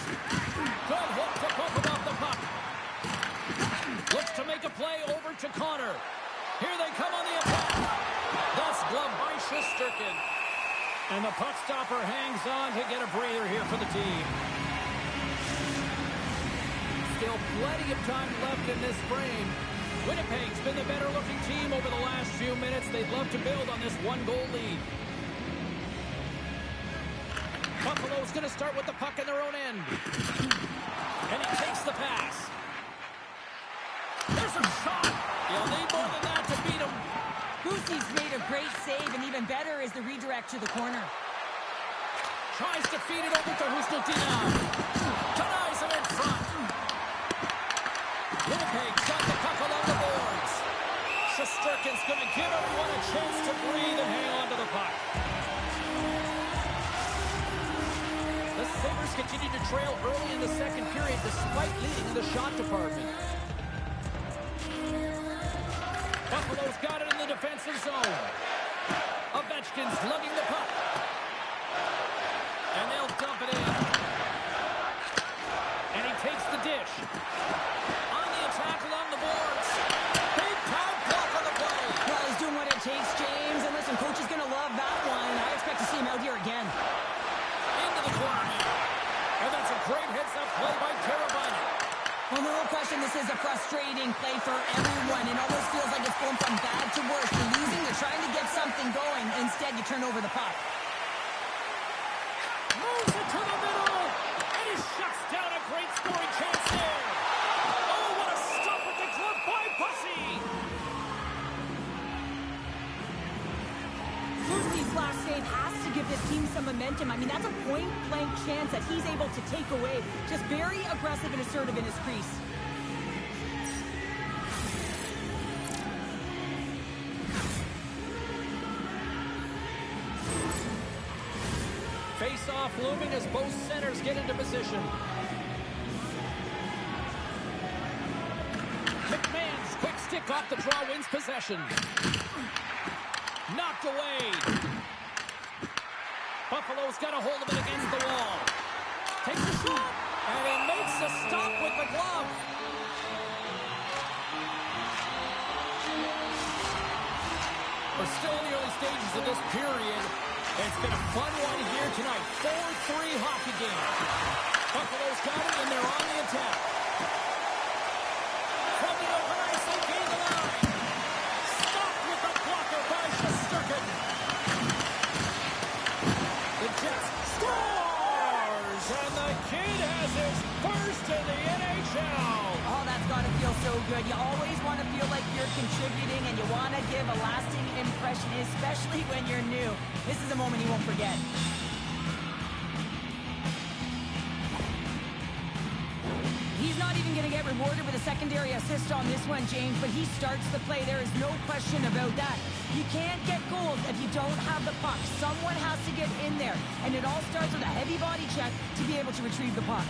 Good hook to pump off the puck. Looks to make a play over to Connor. Here they come on the attack. That's gloved by Shesterkin. And the puck stopper hangs on to get a breather here for the team. Still plenty of time left in this frame. Winnipeg's been the better-looking team over the last few minutes. They'd love to build on this one-goal lead. Buffalo's going to start with the puck in their own end. And he takes the pass. There's a shot. You'll need more than that to beat him. Boosie's made a great save, and even better is the redirect to the corner. Tries to feed it over to Husnutinov. Denies him in front. Winnipeg's got the puck along the boards. Shesterkin's going to give everyone a chance to breathe and hang on to the puck. The Sabres continue to trail early in the second period despite leading in the shot department. Buffalo's got it in the defensive zone. Ovechkin's lugging the puck. And they'll dump it in. And he takes the dish. On the attack along the boards. Big time block on the play. Well, he's doing what it takes, James. And listen, coach is going to love that one. I expect to see him out here again. Into the corner now. And that's a is a frustrating play for everyone. It almost feels like it's going from bad to worse. You're losing, you're trying to get something going. Instead, you turn over the puck. Moves it to the middle, and he shuts down a great scoring chance there. Oh, what a stop with the glove by Bussy. Lucy's last save has to give this team some momentum. I mean, that's a point-blank chance that he's able to take away. Just very aggressive and assertive in his crease. Face-off looming as both centers get into position. McMahon's quick stick off the draw wins possession. Knocked away. Buffalo's got a hold of it against the wall. Takes a shot, and he makes a stop with the glove. We're still in the early stages of this period. It's been a fun one here tonight. 4-3 hockey game. Buffalo's got it, and they're on the attack. From the open ice, they gain the line. Stopped with the blocker by Shesterkin. The Jets scores! And the kid has his first in the NHL. Oh, that's got to feel so good. You always want to feel like you're contributing and you want to give a lasting impression, especially when you're new. This is a moment you won't forget. He's not even going to get rewarded with a secondary assist on this one, James, but he starts the play. There is no question about that. You can't get goals if you don't have the puck. Someone has to get in there, and it all starts with a heavy body check to be able to retrieve the puck.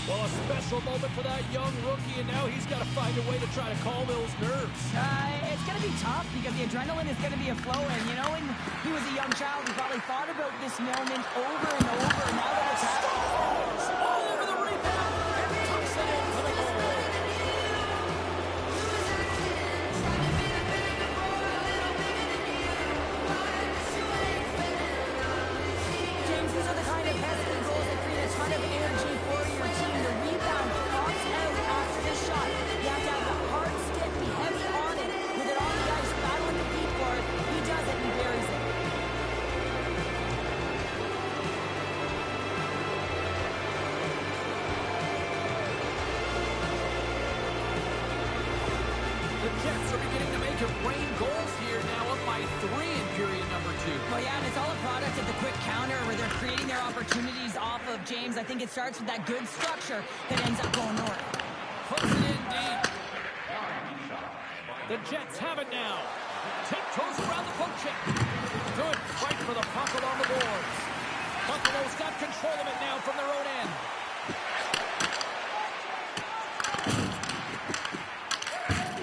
Well, a special moment for that young rookie, and now he's got to find a way to try to calm those nerves. It's going to be tough because the adrenaline is going to be flowing. You know, when he was a young child, he probably thought about this moment over and over. Now that it's happened. All over the rebound, and tucks it in for the goal. James, these are the kind of pesky goals that create a ton of energy for your team. The rebound pops out after the shot. You have to have the hard stick, be heavy on it. With it on the ice, battling the feet for it. He does it and he buries it. The Jets are beginning to make it rain goals here now, up by 3 in period number 2. Well, yeah, and it's all a product of the quick counter where they're creating their opportunities off of James. I think it starts with that good structure that ends up going north. Puts it in deep. The Jets have it now. Tiptoes around the poke check. Good fight for the puck along the boards. Buffalo's got control of it now from their own end.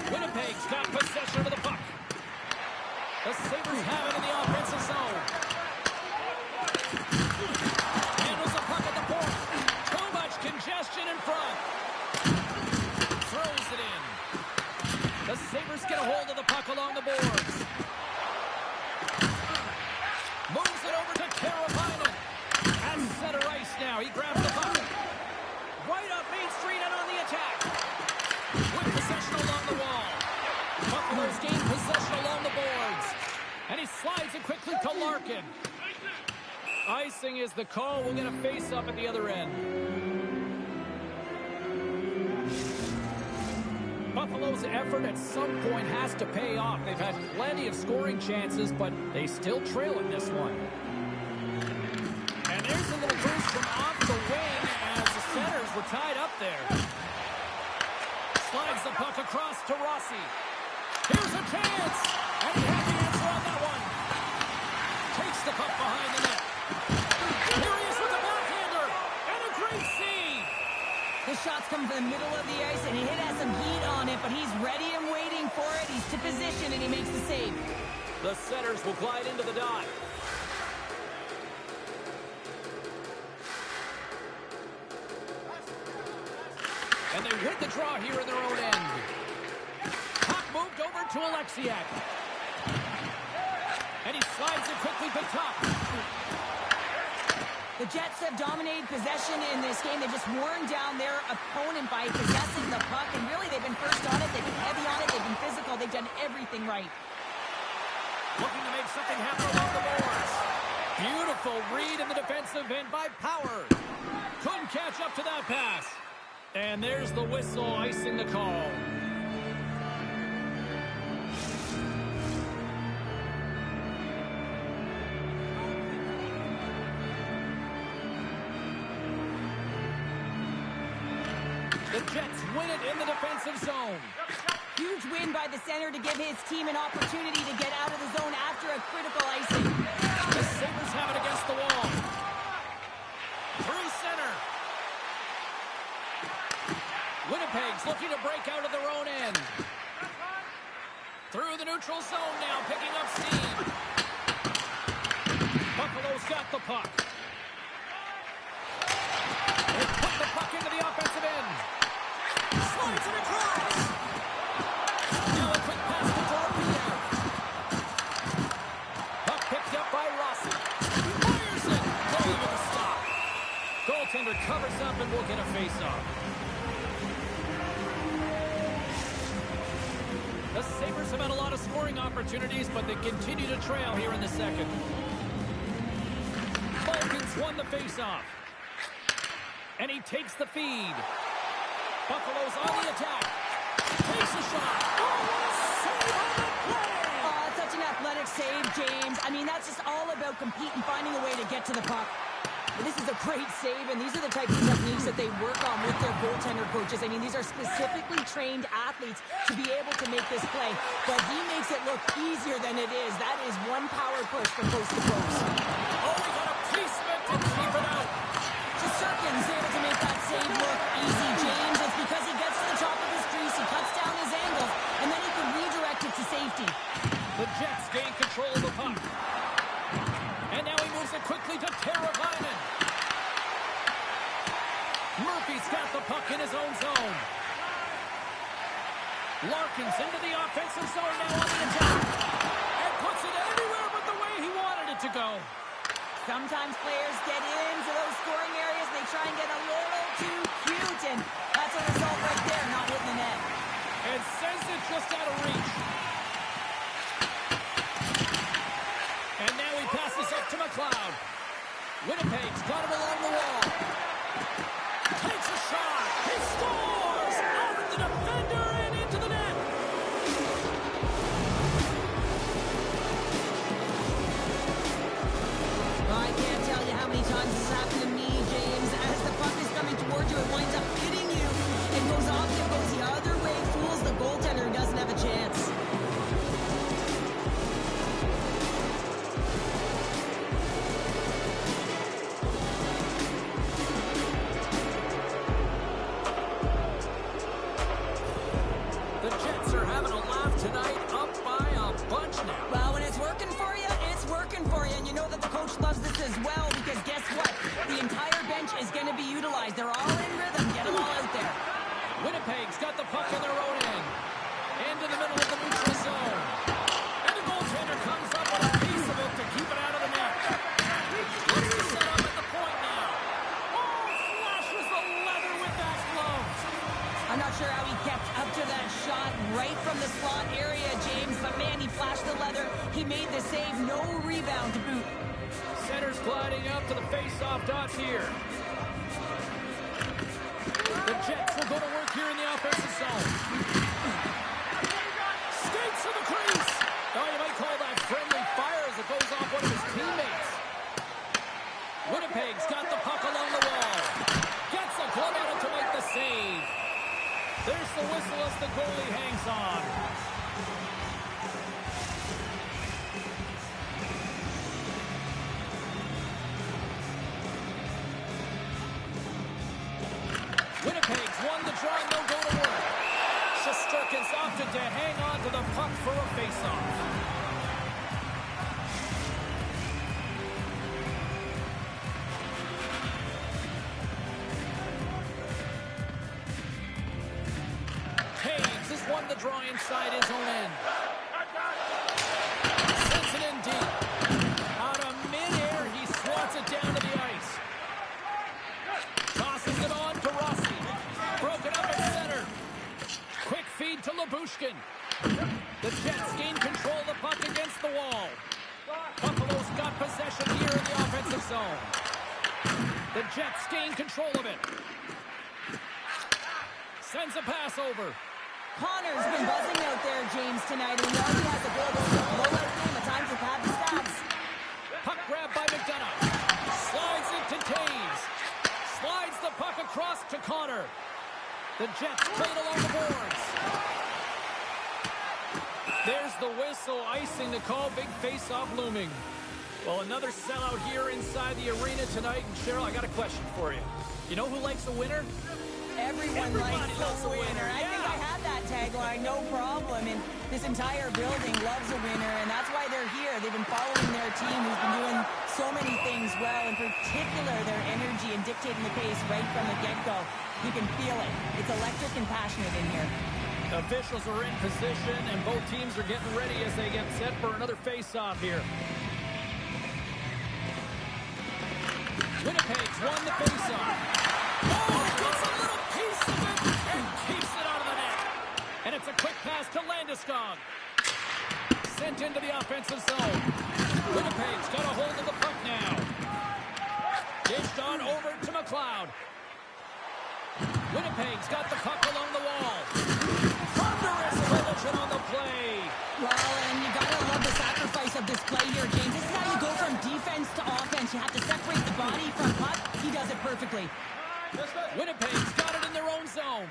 Winnipeg's got possession of the puck. The Sabres have it in the offensive zone. Handles the puck at the point. Too much congestion in front. Throws it in. The Sabres get a hold of the puck along the boards. Moves it over to Carolina. At center ice now. He grabs the puck. Right up Main Street and on the attack. With possession along the wall. Buffalo's gained possession along the boards. And he slides it quickly to Larkin. Icing is the call. We'll get a face-up at the other end. Buffalo's effort at some point has to pay off. They've had plenty of scoring chances, but they still trail in this one. And there's a little boost from off the wing as the centers were tied up there. Slides the puck across to Rossi. Here's a chance! And he had the answer on that one. Takes the puck behind the net. Here he is with the backhander. And a great save! The shot's come from the middle of the ice, and he has some heat on it, but he's ready and waiting for it. He's to position, and he makes the save. The centers will glide into the dot. And they win the draw here in their own end. Puck moved over to Alexiak. And he slides it quickly to top. The Jets have dominated possession in this game. They've just worn down their opponent by possessing the puck. And really, they've been first on it. They've been heavy on it. They've been physical. They've done everything right. Looking to make something happen along the boards. Beautiful read in the defensive end by Power. Couldn't catch up to that pass. And there's the whistle icing the call. The Jets win it in the defensive zone. Huge win by the center to give his team an opportunity to get out of the zone after a critical icing. The Sabres have it against the wall. Through center. Winnipeg's looking to break out of their own end. Through the neutral zone now, picking up steam. Buffalo's got the puck. They put the puck into the offensive end. Slides it across. Now a quick pass to Torpedo. Puck picked up by Rossi. Fires it. Going with a stop. Goaltender covers up and will get a face-off. The Sabres have had a lot of scoring opportunities, but they continue to trail here in the second. Falcons won the face-off. And he takes the feed. Buffalo's on the attack. Takes a shot. Oh, what a save on the play! Oh, such an athletic save, James. I mean, that's just all about competing, finding a way to get to the puck. This is a great save, and these are the types of techniques that they work on with their goaltender coaches. I mean, these are specifically trained athletes to be able to make this play, but he makes it look easier than it is. That is one power push from post to post. Oh, he got a piece of it to keep it out. Shesterkin's able to make that save look easy, James. It's because he gets to the top of his crease, he cuts down his angles, and then he can redirect it to safety. The Jets gain control of the puck. And now he moves it quickly to Teravainen. Murphy's got the puck in his own zone. Larkin's into the offensive zone now on the attack. And puts it anywhere but the way he wanted it to go. Sometimes players get into those scoring areas, they try and get a little too cute, and that's a result right there, not hitting the net. And sends it just out of reach. And now he passes up to McLeod. Winnipeg's got him along the wall. Takes a shot. He scores! Over the defender and into the net. I can't tell you how many times this has happened to me, James. As the puck is coming towards you, it winds up hitting you. It goes off, it goes the other way, fools the goaltender and doesn't have a chance. The Jets are having a laugh tonight, up by a bunch now. Well, when it's working for you, it's working for you. And you know that the coach loves this as well, because guess what? The entire bench is going to be utilized. They're all in rhythm. Get them all out there. Winnipeg's got the puck in their own end. Into the middle of the neutral zone. And the goaltender comes up with a piece of it to keep it out of the net. Looks to set up at the point now. Oh, flashes the leather with that glove. I'm not sure how he kept up to that shot right from the slot area, James, but man, he flashed the leather. He made the save. No rebound to boot. Center's gliding up to the face-off dots here. The Jets will go to work here in the offensive zone. Skates to the crease. Oh, you might call that friendly fire as it goes off one of his teammates. Winnipeg's got the puck along the wall. Gets a glove on it to make the save. There's the whistle as the goalie hangs on. Winnipeg's won the draw and they'll go to work. Shesterkin's opted to hang on to the puck for a face-off. Hayes has won the draw inside his own end. Sends it in deep. The Jets gain control of it. Sends a pass over. Connor's been buzzing out there, James, tonight. And he already has a goal. Blowout game. A time to pad the stats. Puck grab by McDonough. Slides into Taves. Slides the puck across to Connor. The Jets played along the boards. There's the whistle, icing the call. Big face-off looming. Well, another sellout here inside the arena tonight. And Cheryl, I got a question for you. You know who likes a winner? Everybody likes a winner. I think I had that tagline, no problem. And this entire building loves a winner, and that's why they're here. They've been following their team, who's been doing so many things well, in particular their energy and dictating the pace right from the get-go. You can feel it. It's electric and passionate in here. Officials are in position, and both teams are getting ready as they get set for another face-off here. Winnipeg's won the face-off. Oh, gets a little piece of it and keeps it out of the net. And it's a quick pass to Landeskog. Sent into the offensive zone. Winnipeg's got a hold of the puck now. Dished on over to McLeod. Winnipeg's got the puck along the wall. Thunderous collision on the play. Well, and you gotta love the sacrifice of this play here, James. This is how you go from defense to offense. You have to separate the body from puck. He does it perfectly. Winnipeg's got it in their own zone.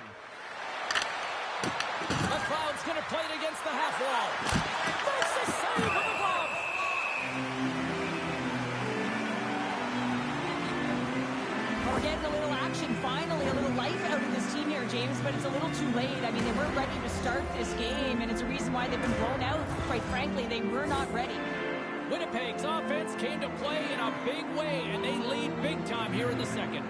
McLeod's going to play it against the half wall. That's a save with the glove. We're getting a little action, finally, a little life out of this team here, James, but it's a little too late. I mean, they weren't ready to start this game, and it's a reason why they've been blown out. Quite frankly, they were not ready. Winnipeg's offense came to play in a big way, and they lead big time here in the second.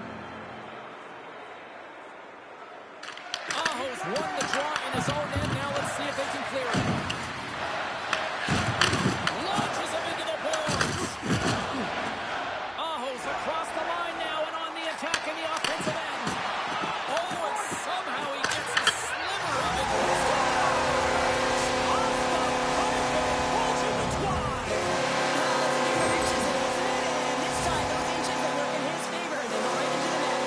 Aho's won the draw in his own end. Now let's see if they can clear it. Launches him into the boards. Aho's across the line now and on the attack in the offensive end. Oh, and somehow he gets a sliver of it. Off the pipe and pulls him to twine. And this time, those inches that work in his favor, they go right into the net.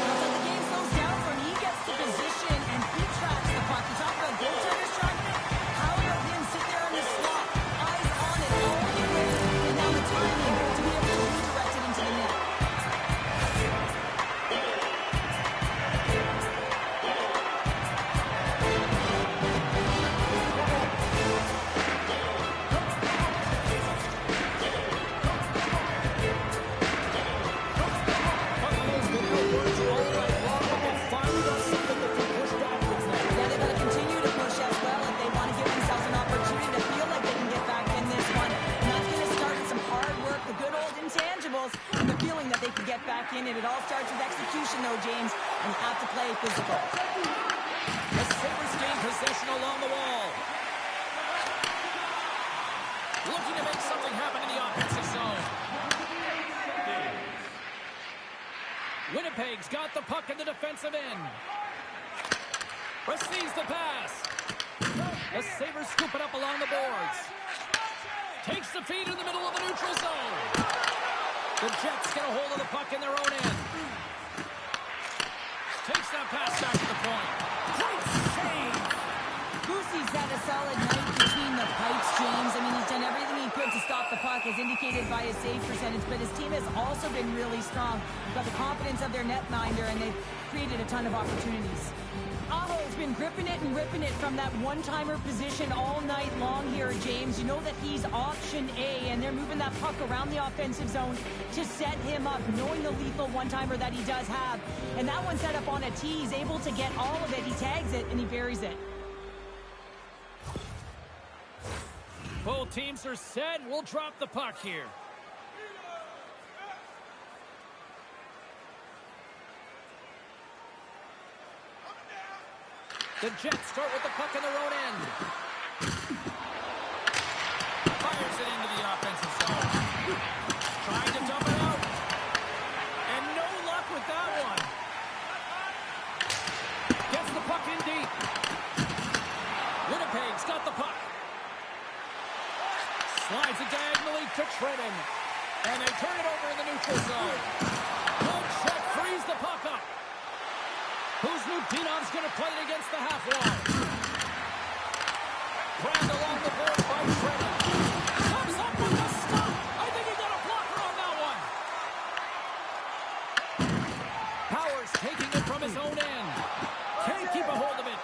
Now, so the game slows down when he gets to position and he tracks the puck. You talk about goaltender strike. How about him sit there in the slot, eyes on it all the way, and now the timing to be able to redirect it into the net. Buffalo's been outworked all night long, but they finally got something that can push backwards now. Yeah, they got to continue to push as well if they want to give themselves an opportunity to feel like they can get back in this one. And that's going to start with some hard work, the good old intangibles, and the feeling that they can get back in it. It all starts with execution, though, James, and you have to play physical. The Sabres gain possession along the wall. Looking to make something happen in the offensive zone. Winnipeg's got the puck in the defensive end. Receives the pass. The Sabres scoop it up along the boards. Takes the feed in the middle of the neutral zone. The Jets get a hold of the puck in their own end. Takes that pass back to the point. Great save. Boosie's had a solid night between the pipes, James. I mean, he's done everything he could to stop the puck, as indicated by his save percentage, but his team has also been really strong. Got the confidence of their netminder, and they've created a ton of opportunities. Aho's been gripping it and ripping it from that one-timer position all night long here, James. You know that he's option A, and they're moving that puck around the offensive zone to set him up, knowing the lethal one-timer that he does have. And that one set up on a tee. He's able to get all of it. He tags it, and he buries it. Both teams are set. We'll drop the puck here. The Jets start with the puck in their own end. Fires it into the offensive zone. Trying to dump it out. And no luck with that one. Gets the puck in deep. Winnipeg's got the puck. Slides it diagonally to Trenton. And they turn it over in the neutral zone. Good check, frees the puck up. Kuzmutinov's going to play it against the half wall. Grabbed along the boards by Trenton. Comes up with a stop. I think he got a blocker on that one. Powers taking it from his own end. Can't keep a hold of it.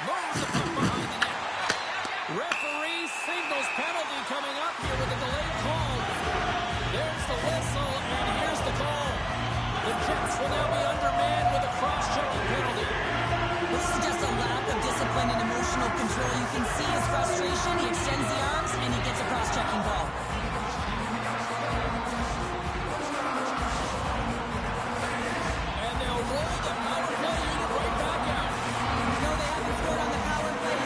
Moves the puck behind the net. Referee signals penalty coming up here with a delayed call. There's the whistle, and here's the call. The Jets will now be undermanned with a cross-checking penalty. This is just a lack of discipline and emotional control. You can see his frustration. He extends the arms, and he gets a cross-checking call. And they'll roll the power play unit right back out. No, they haven't scored on the power play.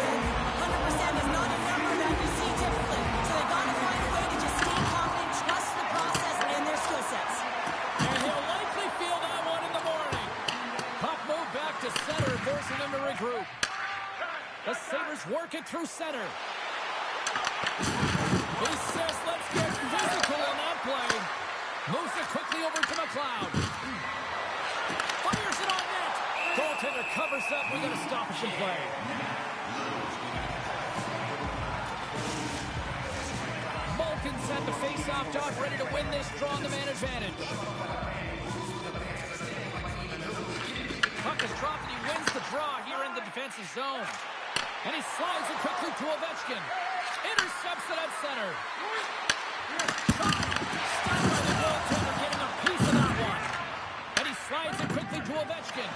100% is not a number that you see typically. So they got to find a way to just stay confident, trust the process and their skill sets. And he'll likely feel that one in the morning. Puck moved back to center, forcing him to regroup. The Sabres work it through center. He says, let's get physical on that play. Moves it quickly over to McLeod. Fires it on net. Goaltender covers up. We got to stop it from play. Malkin set the face-off dot, ready to win this draw on the man advantage. Puck is dropped and he wins the draw here in the defensive zone. And he slides it quickly to Ovechkin. Intercepts it at center. Stopped by the goaltender, getting a piece of that one. And he slides it quickly to Ovechkin.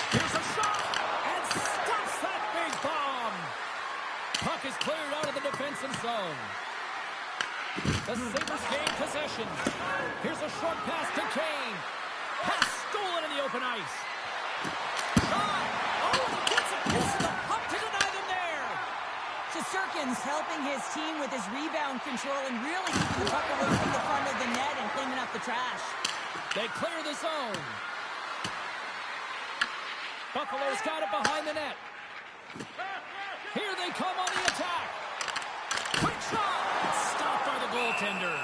Here's a shot. And stops that big bomb. Puck is cleared out of the defensive zone. The Sabres gain possession. Here's a short pass to Kane. Pass stolen in the open ice. Shot. Oh, and he gets a piece of the puck to deny them there. Shesterkin's helping his team with his rebound control and really keeping the puck away from the front of the net and cleaning up the trash. They clear the zone. Buffalo's got it behind the net. Here they come on the attack. Quick shot. Stopped by the goaltender.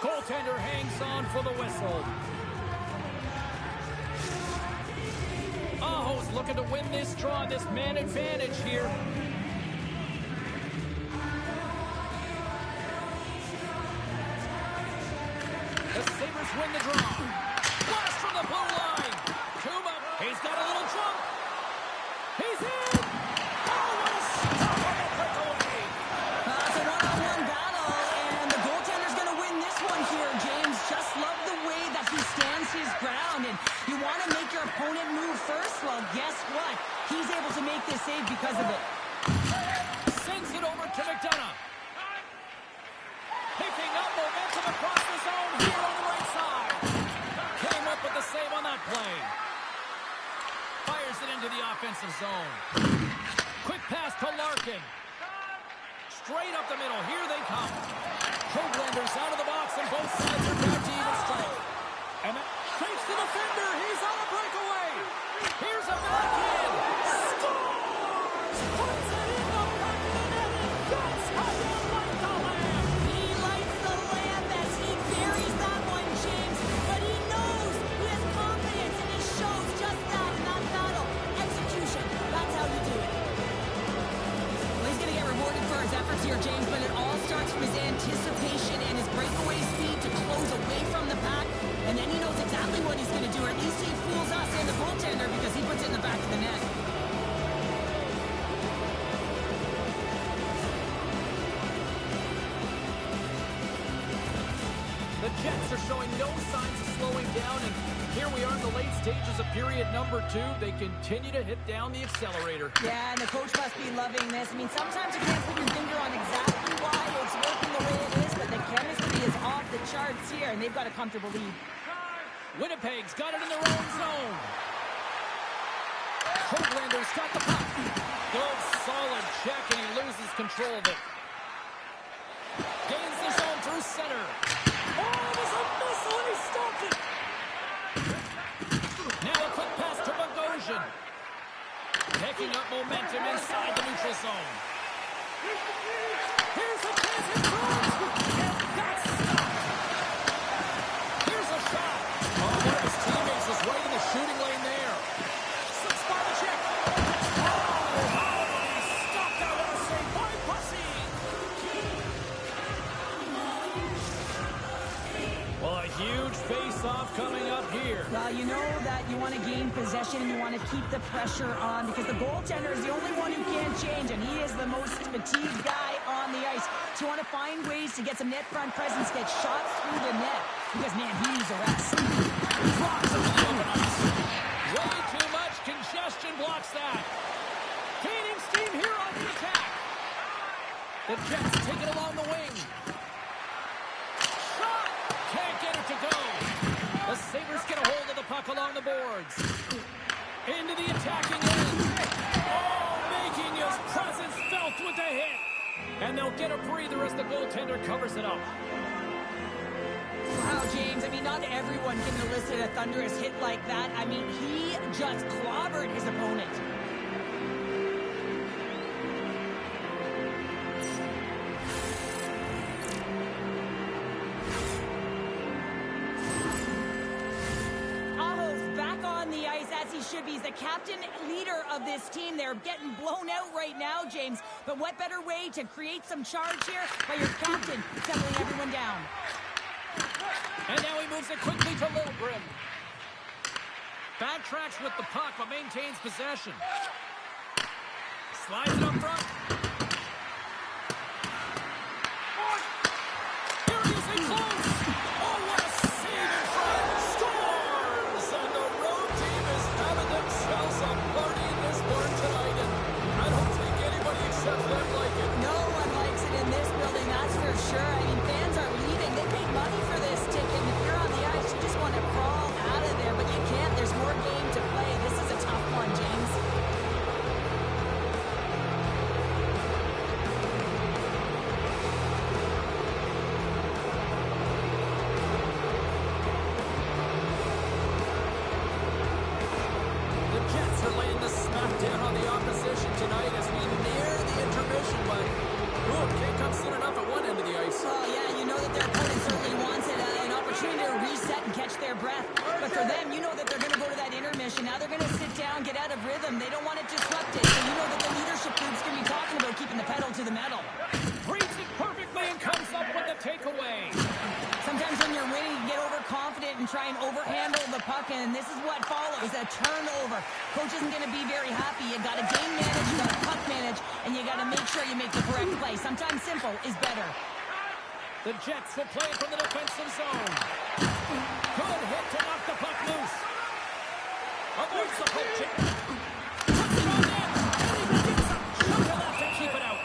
Goaltender hangs on for the whistle. Aho's looking to win this draw, this man advantage here. The Sabres win the draw. Blast from the blue line. Tuba, he's got a little jump. He's in. Oh, what a stop on the breakaway. It's a one-on-one battle, and the goaltender's going to win this one here, James. Just love the way that he stands his ground, and you want to make your opponent move first? Well, guess what? He's able to make this save because of it. Sends it over to McDonough. Picking up momentum across the zone here on the right side. Came up with the save on that play. Fires it into the offensive zone. Quick pass to Larkin. Straight up the middle. Here they come. Hoaglander's out of the box, and both sides are back to even strength. And that fakes the defender. He's on a breakaway. Here's a backhand. Scores! Puts it in the back of the net, and that's how you light the lamp. He lights the lamp as he buries that one, James. But he knows he has confidence, and he shows just that in that battle. Execution. That's how you do it. Well, he's going to get rewarded for his efforts here, James, but it all starts from his anticipation and his breakaway speed to close away from the pack. And then he knows exactly what he's going to do, or at least he fools us and the goaltender because he puts it in the back of the net. The Jets are showing no signs of slowing down, and here we are in the late stages of period number 2. They continue to hit down the accelerator. Yeah, and the coach must be loving this. I mean, sometimes you can't put your finger on exactly why it's working the way it is, but the chemistry is off the charts here, and they've got a comfortable lead. Winnipeg's got it in their own zone. Hoaglander's got the puck. Good, solid check, and he loses control of it. Gains the zone through center. Oh, it was a missile, and he stopped it. Now a quick pass to Bogosian. picking up momentum inside the neutral zone. Here's a chance in front. And that's stopped. Here's a shot. Oh, one of his teammates is right in the shooting lane there. Slips by the check. Oh, he stopped that with a save by Bussy. Well, a huge face-off coming up here. Well, you know that you want to gain possession and you want to keep the pressure on because the goaltender is the only one who can't change, and he is the most fatigued guy on the ice. So you want to find ways to get some net front presence, get shots through the net, because, man, he needs a rest. Blocks over the open ice. Way too much congestion blocks that. Gaining steam here on the attack. The Jets take it along the wing. Shot! Can't get it to go. The Sabres get a hold of the puck along the boards. Into the attacking end. Oh, making his presence felt with the hit. And they'll get a breather as the goaltender covers it up. Wow, James, I mean, not everyone can elicit a thunderous hit like that. I mean, he just clobbered his opponent. He should be. He's the captain leader of this team. They're getting blown out right now, James. But what better way to create some charge here by your captain settling everyone down. And now he moves it quickly to Littlegrim. Backtracks with the puck but maintains possession. Slides it up front. Here he is in close. Oh, what a save in front. Scores! And the road team is having themselves a party in this barn tonight. And I don't think anybody except them like it. No one likes it in this building, that's for sure. I mean, fans are leaving. They paid money for this ticket. And if you're on the ice, you just want to crawl out of there. But you can't. There's more game to play. This is a tough one, James. The Jets are laying the smackdown on the opposition tonight as we near the intermission, but can't come soon enough at one end of the ice. Oh, yeah, you know that their opponent certainly wants it, an opportunity to reset and catch their breath. But for them, you know that they're going to go to that intermission. Now they're going to sit down, get out of rhythm. They don't want it disrupted. So you know that the leadership group's going to be talking about keeping the pedal to the metal. Reads it perfectly and comes up with the takeaway. Sometimes when you're winning, you get overconfident and try and overhandle the puck, and this is what follows, a turnover. Coach isn't going to be very happy. You got to game manage, you got to puck manage, and you got to make sure you make the correct play. Sometimes simple is better. The Jets will play from the defensive zone. Good hit to knock the puck loose. Avoids the poke check. Puts it on in. And he gets a shot to left to keep it out.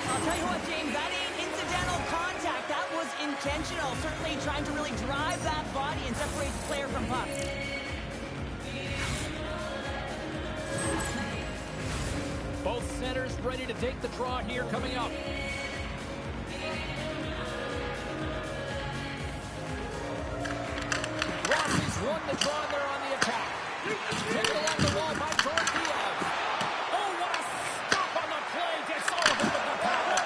I'll tell you what, James, that ain't incidental contact. That was intentional. Certainly trying to really drive that body and separate the player from puck. Both centers ready to take the draw here coming up. Rossi's won the draw and they're on the attack. Taken along the wall by George Diaz. Oh, what a stop on the play. Gets all over the power.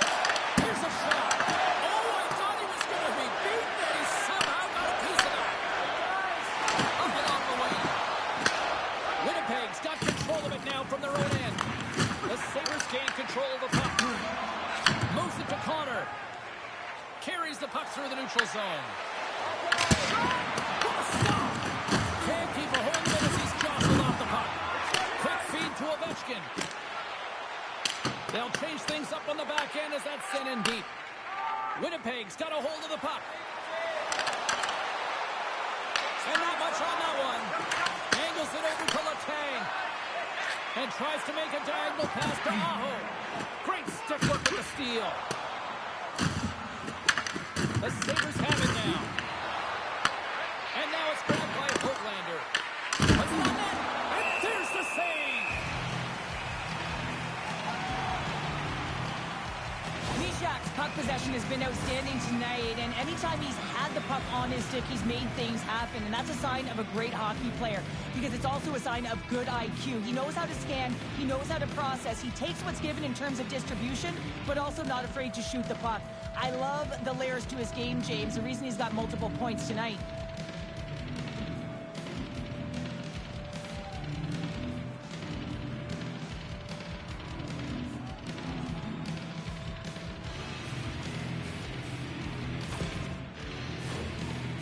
Here's a shot. Oh, I thought he was going to be beaten and he somehow got a piece of that. Up and on the wing. Winnipeg's got control of it now from their own end. The Sabres gain control of the puck. Moves it to Connor. Carries the puck through the neutral zone. What a stop! Can't keep a hold of it as he's jostled off the puck. Quick feed to Ovechkin. They'll change things up on the back end as that's sent in deep. Winnipeg's got a hold of the puck. And not much on that one. Angles it over to Letang. And tries to make a diagonal pass to Aho. Great stick work with the steal. The Sabres have it now. And now it's grabbed by Hoaglander. Puts it on net. And there's the save. Mishak's puck puck possession has been outstanding tonight, and anytime he's had the puck on his stick, he's made things happen, and that's a sign of a great hockey player, because it's also a sign of good IQ. He knows how to scan, he knows how to process, he takes what's given in terms of distribution, but also not afraid to shoot the puck. I love the layers to his game, James, the reason he's got multiple points tonight.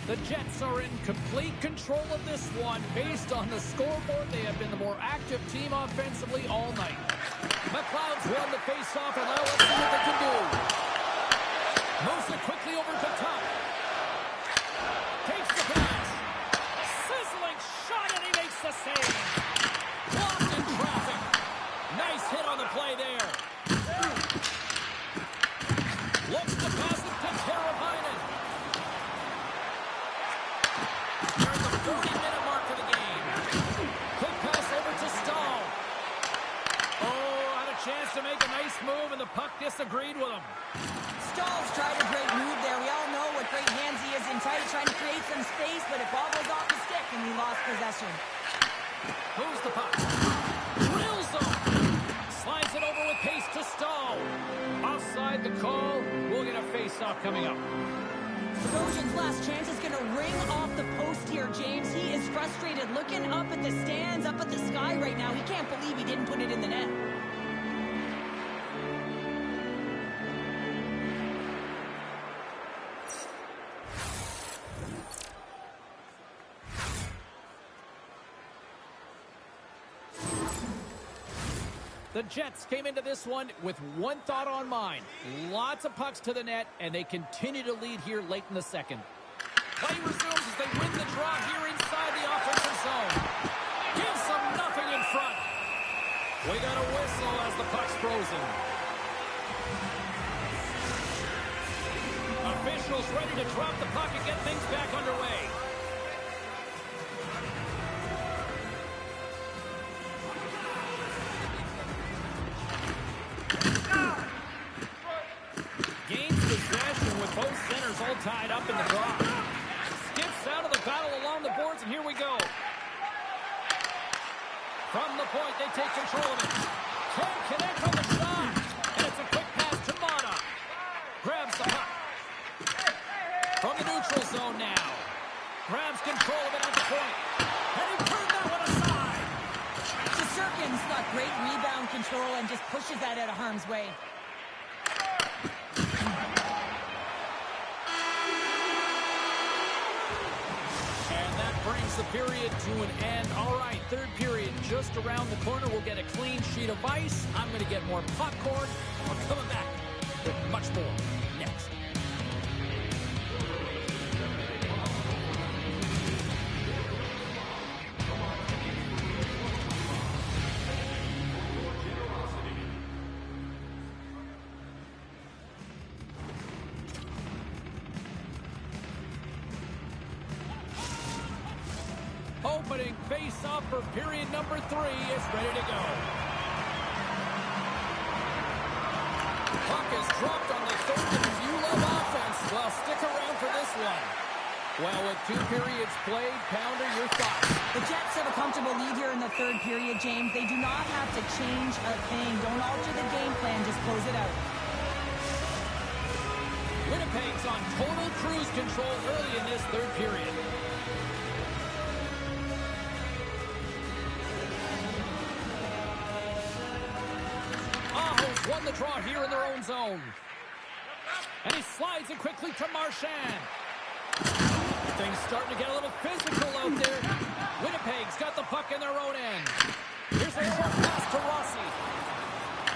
The Jets are in complete control of this one. Based on the scoreboard, they have been the more active team offensively all night. McLeod's won the face-off, and now let's see what they can do. Moves it quickly over to top. Takes the pass. Sizzling shot, and he makes the save. Blocked in traffic. Nice hit on the play there. Looks to pass it to Teravainen. 40-minute mark of the game. Quick pass over to Stahl. Oh, had a chance to make a nice move, and the puck disagreed with him. Stahl's tried a great move there. We all know what great hands he is in tight, trying to create some space, but it bobbles off the stick, and he lost possession. Moves the puck. Drills him. Slides it over with pace to Stahl. Offside the call. We'll get a face-off coming up. Bogosian's last chance is going to ring off the post here, James. He is frustrated, looking up at the stands, up at the sky right now. He can't believe he didn't put it in the net. The Jets came into this one with one thought on mind. Lots of pucks to the net, and they continue to lead here late in the second. Play resumes as they win the draw here inside the offensive zone. Gives them nothing in front. We got a whistle as the puck's frozen. Officials ready to drop the puck and get things back underway. Both centers all tied up in the draw. Skips out of the battle along the boards, and here we go. From the point, they take control of it. Can't connect on the shot. And it's a quick pass to Mata. Grabs the puck. From the neutral zone now. Grabs control of it at the point. And he turned that one aside. Shesterkin's got great rebound control and just pushes that out of harm's way. Brings the period to an end. All right, third period just around the corner. We'll get a clean sheet of ice. I'm going to get more popcorn. We're coming back with much more next. Opening face-off for period number 3 is ready to go. Puck is dropped on the third, and if you love offense, well, stick around for this one. Well, with 2 periods played, Pounder, your thoughts? The Jets have a comfortable lead here in the third period, James. They do not have to change a thing. Don't alter the game plan, just close it out. Winnipeg's on total cruise control early in this third period. Won the draw here in their own zone. And he slides it quickly to Marchand. Things starting to get a little physical out there. Winnipeg's got the puck in their own end. Here's a short pass to Rossi.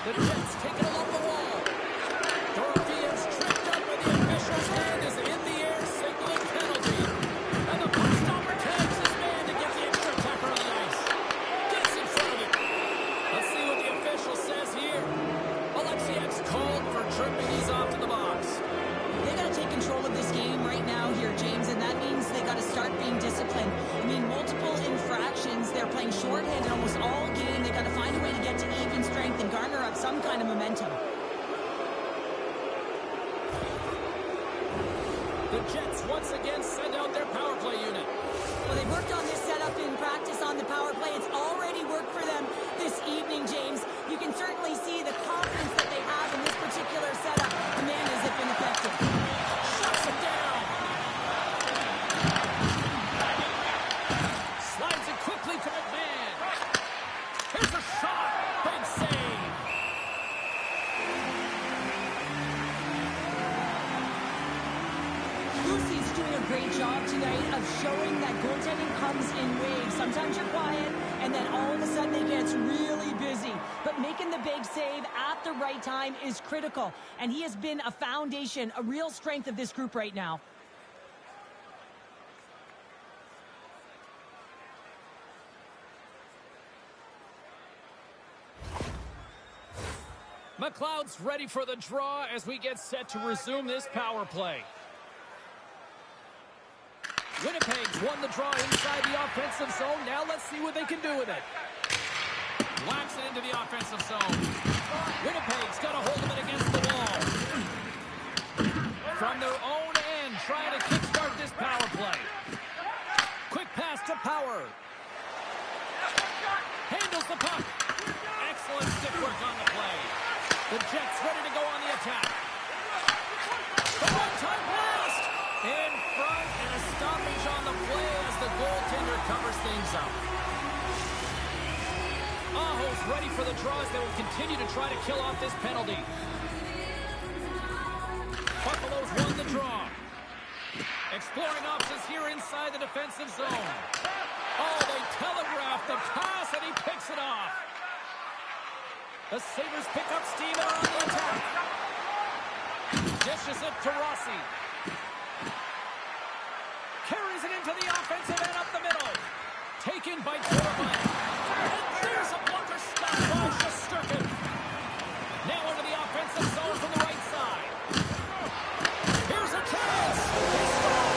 The Jets take it along the wall. Dorothea's tripped up, and the official's hand is in the air, signaling penalty. And the puck stopper tags his man to get the extra attacker on the ice. Gets in front of it. Let's see what the official says here. Alexiak's called for tripping. He's off to the box. They got to take control of this game right now here, James, and that means they got to start being disciplined. I mean, multiple infractions. They're playing shorthanded almost all game. They got to find a way to get to even strength and garner up some kind of momentum. The Jets once again send out their power play unit. Well, they've worked on this setup in practice on the power play. It's already worked for them this evening, James. You can certainly see the confidence that they have in this particular setup. The man has been effective. Shuts it down. Slides it quickly to McMahon. Here's a shot. Big save. Lucy's doing a great job tonight of showing that goaltending comes in waves. Sometimes you're quiet, and then all of a sudden it gets really busy. But making the big save at the right time is critical. And he has been a foundation, a real strength of this group right now. McLeod's ready for the draw as we get set to resume this power play. Winnipeg's won the draw inside the offensive zone. Now let's see what they can do with it. Whacks it into the offensive zone. Winnipeg's got a hold of it against the wall. From their own end, trying to kickstart this power play. Quick pass to Power. Handles the puck. Excellent stick work on the play. The Jets ready to go on the attack. The one-time blast! In front, and a stoppage on the play as the goaltender covers things up. Aho's ready for the draws. They will continue to try to kill off this penalty. Buffalo's won the draw. Exploring options here inside the defensive zone. Oh, they telegraph the pass, and he picks it off. The Sabres pick up steam and are on the attack. Dishes it to Rossi. Carries it into the offensive end up the middle. Taken by Torban. And there's a blocker stop by Shesterkin. Now into the offensive zone from the right side. Here's a chance. They score.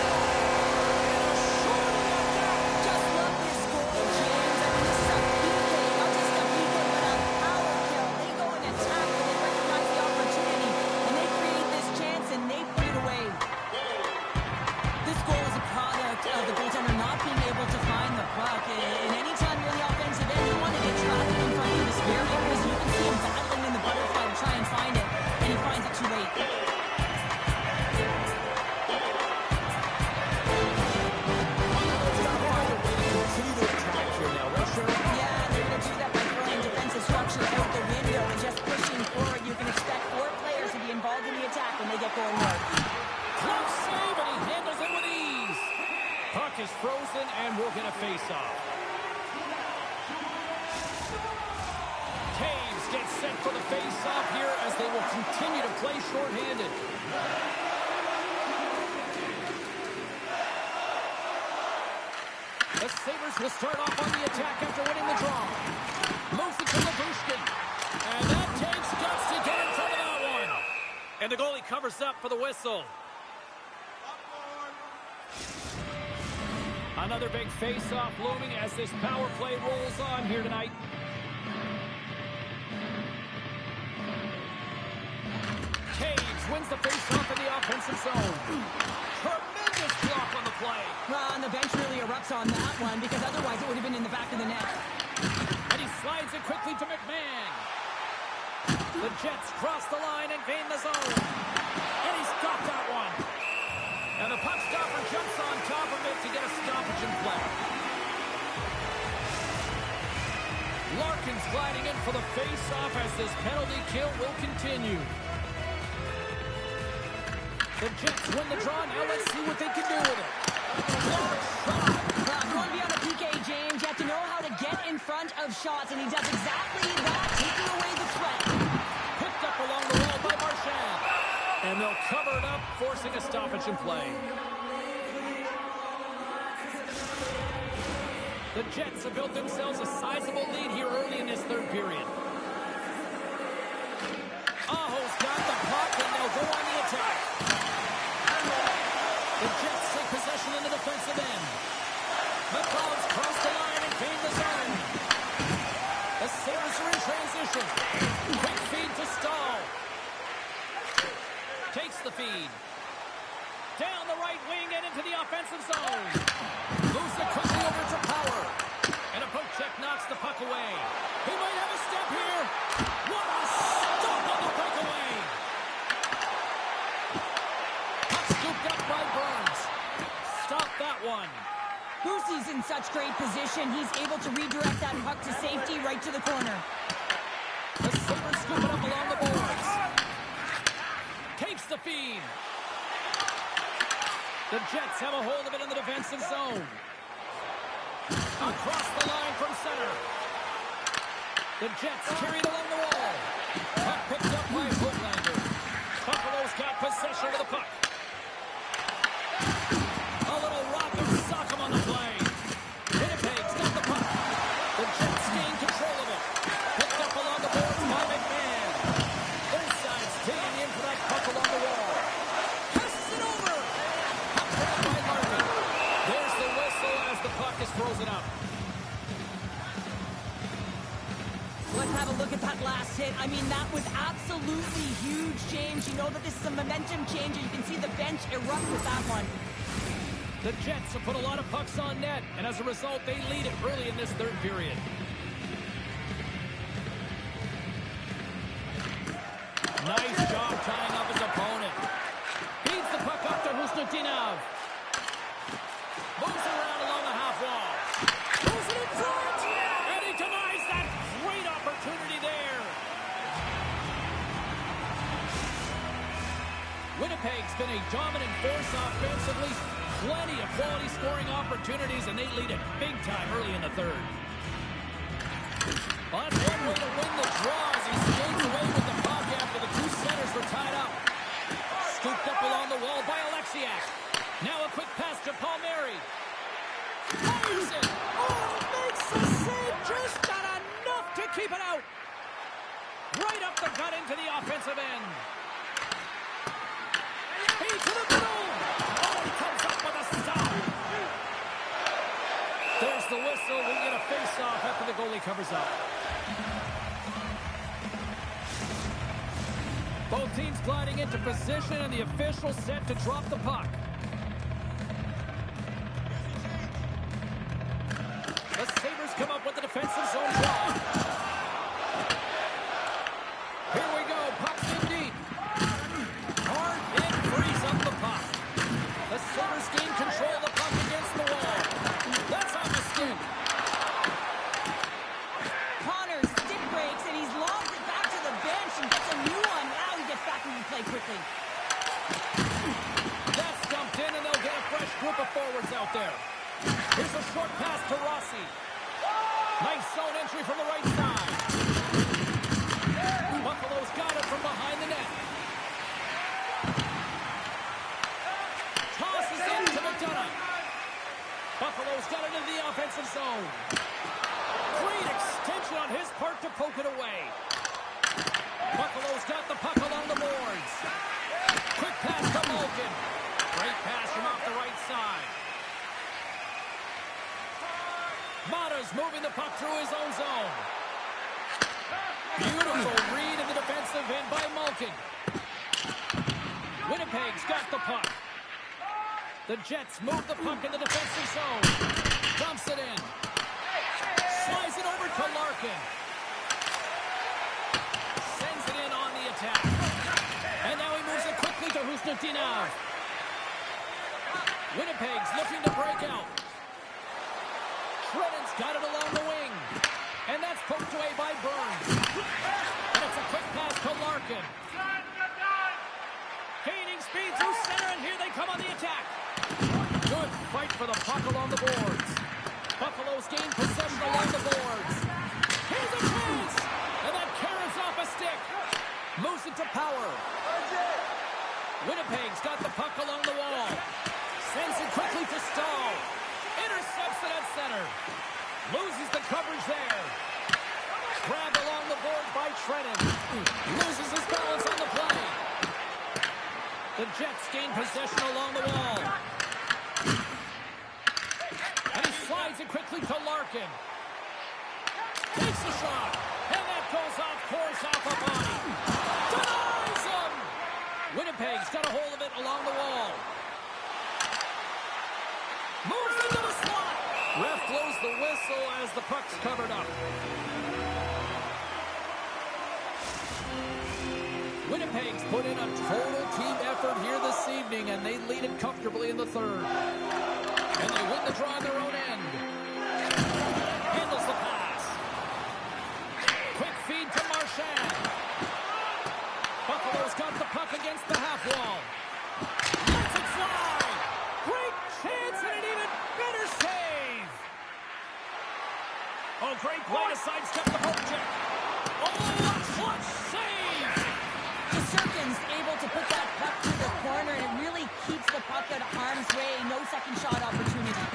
Just love this goal, James. I mean, this is a PK, not just a PK, but a power kill. They go and attack when they recognize the opportunity, and they create this chance, and they put it away. This goal is a product of the goaltender not being able to find the puck. And anytime you're in the offensive end, you want to get traffic in front of this barrier because you can see him battling in the butterfly to try and find it, and he finds it too late. Yeah, they're going to do that by throwing defensive structure out the window and just pushing forward. You can expect 4 players to be involved in the attack when they get going north. Close save, and he handles it with ease. Puck is frozen, and we're going to face off. Taves gets set for the face-off here as they will continue to play shorthanded. The Sabres will start off on the attack after winning the draw. Moves it to Labushkin. And that takes guts to get in front of that one. And the goalie covers up for the whistle. Another big face-off looming as this power play rolls on here tonight. Taves wins the face-off in the offensive zone. Tremendous block on the play. Well, and the bench really erupts on that one because otherwise it would have been in the back of the net. And he slides it quickly to McMahon. The Jets cross the line and gain the zone. And he's got that one. And the puck stopper jumps on top of it to get a stoppage in play. Larkin's gliding in for the face-off as this penalty kill will continue. The Jets win the draw. Now let's see what they can do with it. Large shot. Well, if you want to be on a PK, James, you have to know how to get in front of shots, and he does exactly that, taking away the threat. Picked up along the wall by Marchand. And they'll cover it up, forcing a stoppage in play. The Jets have built themselves a sizable lead here early in this third period. Aho's got the puck, and they'll go on the attack. The Jets take possession in the defensive end. McLeod's crossed the line and gained the zone. The Sabres are in transition. Quick feed to Stahl. Takes the feed. Down the right defensive zone. Moves it quickly over to Power. And a poke check knocks the puck away. He might have a step here. What a stop on the breakaway. Puck scooped up by Burns. Stop that one. Boosie's in such great position. He's able to redirect that puck to safety right to the corner. The Sabres scoop it up along the boards. Takes the feed. The Jets have a hold of it in the defensive zone. Across the line from center. The Jets carry it along the wall. Puck picked up by Hoaglander. Buffalo's got possession of the puck. A little rock and sock him on the play. Winnipeg's got the puck. The Jets gain control of it. Picked up along the boards by McMahon. Both sides taking in for that puck along the wall. Passes it over. Puck grabbed by Larkin. There's the whistle as the puck is frozen up. Let's have a look at that last hit. I mean, that was absolutely huge, James. You know that this is a momentum change, and you can see the bench erupt with that one. The Jets have put a lot of pucks on net, and as a result, they lead it early in this third period. Nice job tying up his opponent. Feeds the puck up to Husnutinov. Moves around along the half wall. Moves it in front! And he denies that great opportunity there. Winnipeg's been a dominant force offensively. Plenty of quality scoring opportunities, and they lead it big time early in the third. Well, that's one way to win the draw as he skates away with the puck after the two centers were tied up. Scooped up along the wall by Alexiak. Now a quick pass to Palmieri. Fires it! Oh, makes the save! Just not enough to keep it out! Right up the gut into the offensive end. Feed to the middle! Oh, he comes up with a stop! There's the whistle. We get a face-off after the goalie covers up. Both teams gliding into position, and the official set to drop the puck. The Sabres come up with the defensive zone draw. Here we go. Puck's in deep. Hard and frees up the puck. The Sabres gain control of the puck against the wall. That's on the stick. Connor stick breaks, and he's lobbed it back to the bench and gets a new one. Now he gets back into play quickly. That's dumped in, and they'll get a fresh group of forwards out there. Here's a short pass to Rossi. Nice zone entry from the right side. Buffalo's got it from behind the net. Tosses into McDonough. Buffalo's got it into the offensive zone. Great extension on his part to poke it away. Buffalo's got the puck along the boards. Quick pass to Malkin. Great pass from off the right side. Mata's moving the puck through his own zone. Beautiful read in the defensive end by Malkin. Winnipeg's got the puck. The Jets move the puck in the defensive zone. Dumps it in. Slides it over to Larkin. Sends it in on the attack. And now he moves it quickly to Husnutinov. Winnipeg's looking to break out. Shredden's got it along the wing. And that's poked away by Burns. And it's a quick pass to Larkin. Gaining speed through center, and here they come on the attack. Good fight for the puck along the boards. Buffalo's gained possession along the boards. Here's a chance! And that carries off a stick. Moves it to Power. Winnipeg's got the puck along the wall. Sends it quickly to Stahl. Intercepts it at center. Loses the coverage there. Grabbed along the board by Shredden. Loses his balance on the play. The Jets gain possession along the wall. And he slides it quickly to Larkin. Takes the shot. And that goes off course off a body. Denies him! Winnipeg's got a hold of it along the wall. Moves into the slot. Ref blows the whistle as the puck's covered up. Winnipeg's put in a total team effort here this evening, and they lead it comfortably in the third. And they win the draw on their own end. Handles the pass. Quick feed to Marchand. Buffalo's got the puck against the half wall. Lets it fly. Great chance and an even better save. Oh, great play to sidestep the poke check. Oh, a clutch save. Shesterkin's able to put that puck to the corner, and it really keeps the puck out of harm's way. No second shot opportunity.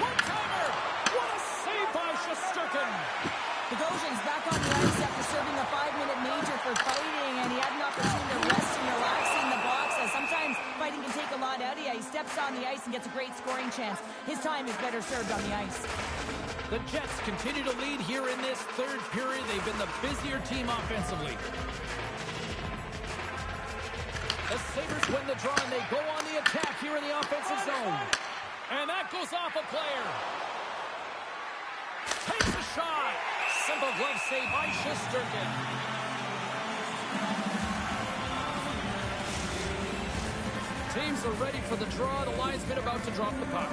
One-timer. What a save by Shesterkin. Bogosian's back on the ice after serving a 5-minute major for fighting, and he had an opportunity to rest and relax in the box. As sometimes fighting can take a lot out of you. He steps on the ice and gets a great scoring chance. His time is better served on the ice. The Jets continue to lead here in this third period. They've been the busier team offensively. The Sabres win the draw, and they go on the attack here in the offensive zone. And that goes off a player. Takes a shot. Simple glove save by Shesterkin. Teams are ready for the draw. The linesman about to drop the puck.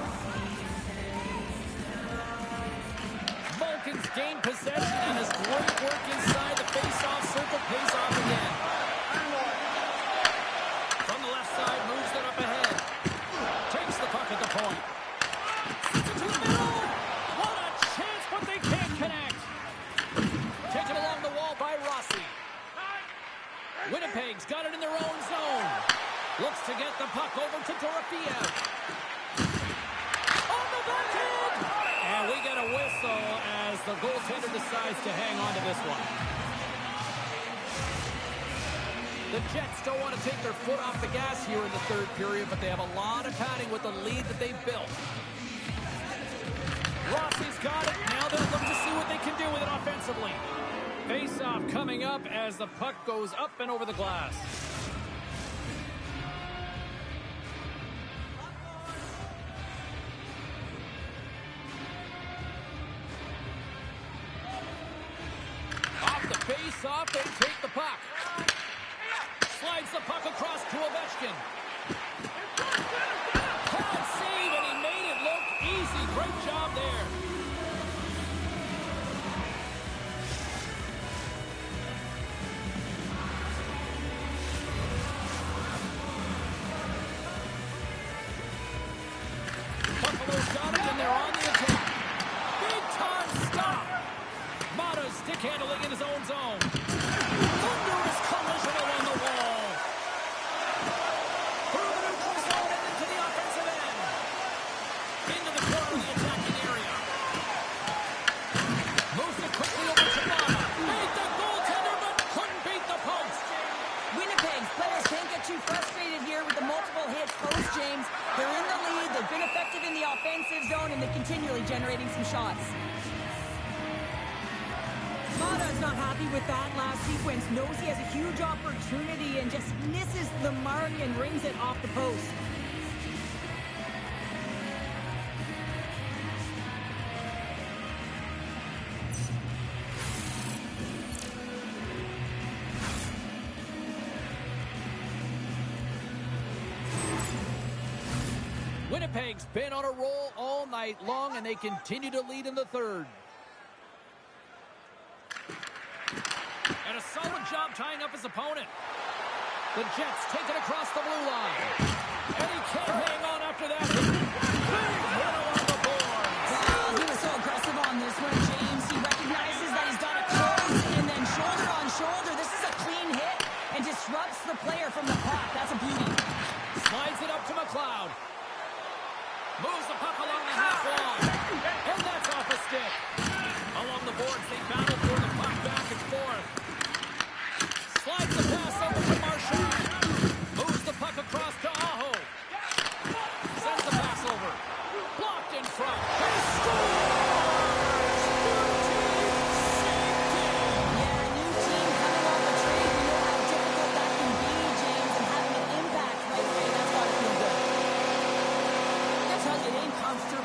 Vulcans gain possession, and his great work inside the face-off circle pays off again. From the left side, moves it up ahead. Takes the puck at the point. Sends it to the middle. What a chance, but they can't connect. Taken along the wall by Rossi. Winnipeg's got it in their own zone. Looks to get the puck over to Dorofeev. On the backhand! And we get a whistle as the goaltender decides to hang on to this one. The Jets don't want to take their foot off the gas here in the third period, but they have a lot of padding with the lead that they've built. Rossi's got it. Now they'll look to see what they can do with it offensively. Face-off coming up as the puck goes up and over the glass. Off the face-off, they take the puck. Slides the puck across to Ovechkin. Hard save, and he made it look easy. Great job there. Buffalo's got it, and they're on the attack. Big time stop. Mata's stick handling in his own zone. Thunderous collision along the wall. Through the neutral zone and into the offensive end. Into the corner of the attacking area. Moves it quickly over to Mata. Beat the goaltender, but couldn't beat the post. Winnipeg's players can't get too frustrated here with the multiple hits post, James. They're in the lead, they've been effective in the offensive zone, and they're continually generating some shots. Mata's not happy with that last sequence. Knows he has a huge opportunity and just misses the mark and rings it off the post. Winnipeg's been on a roll all night long, and they continue to lead in the third. And a solid job tying up his opponent. The Jets take it across the blue line. And he can't hang on after that. Big hit along the boards. Wow, he was so aggressive on this one, James. He recognizes that he's got to close, and then shoulder on shoulder. This is a clean hit and disrupts the player from the puck. That's a beauty. Slides it up to McLeod. Moves the puck along the half wall. And that's off a stick. Along the boards, they battle for the puck back and forth. Slides the pass over to Marchand. Moves the puck across to Aho. Sends the pass over. Blocked in front. They score! Yeah, a new team coming off a trade. We know how difficult that can be, James, and having an impact right away, that's got to feel good. I tell you, it ain't comfortable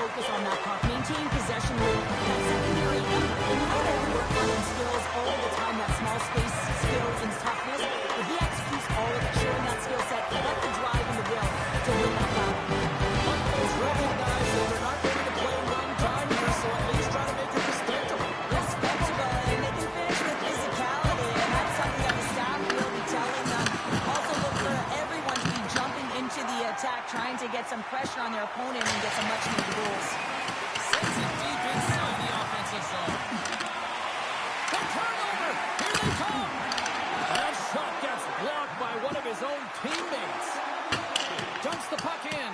focus on that puck, maintain possession with that secondary effort. And you know that we work on in skills all the time, that small space skill and toughness. But he executes all of it, showing that skill set, got the drive and the will to win that battle. Buffalo's recognize that they're not ready to play one time here, so at least try to make it respectable. Respectable, and they can finish with physicality, and that's something that the staff will be telling them. Also look for everyone to be jumping into the attack, trying to get some pressure on their opponent and get some much-needed goals. Sends it deep inside the offensive zone. The turnover! Here they come! That shot gets blocked by one of his own teammates. Dumps the puck in.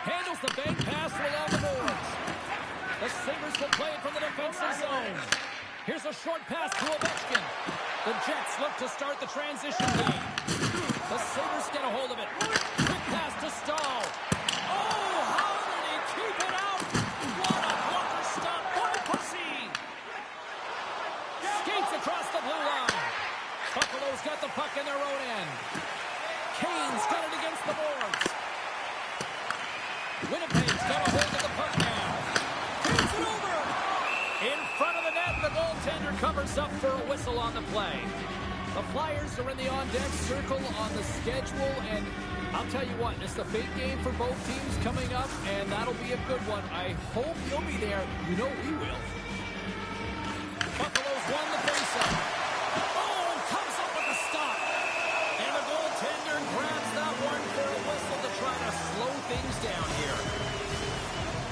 Handles the bank pass along the boards. The Sabres will play it from the defensive zone. Here's a short pass to Ovechkin. The Jets look to start the transition game. The Sabres get a hold of it. Quick pass to Stahl. Oh, how did he keep it out? What a blocker stop. What a pussy. Skates across the blue line. Buffalo's got the puck in their own end. Kane's got it against the boards. Winnipeg's got a hold of the puck now. Turns it over. In front of the net, the goaltender covers up for a whistle on the play. The Flyers are in the on-deck circle on the schedule, and I'll tell you what, it's a big game for both teams coming up, and that'll be a good one. I hope you'll be there. You know we will. Buffalo's won the faceoff. Oh, comes up with a stop. And the goaltender grabs that one for a whistle to try to slow things down here.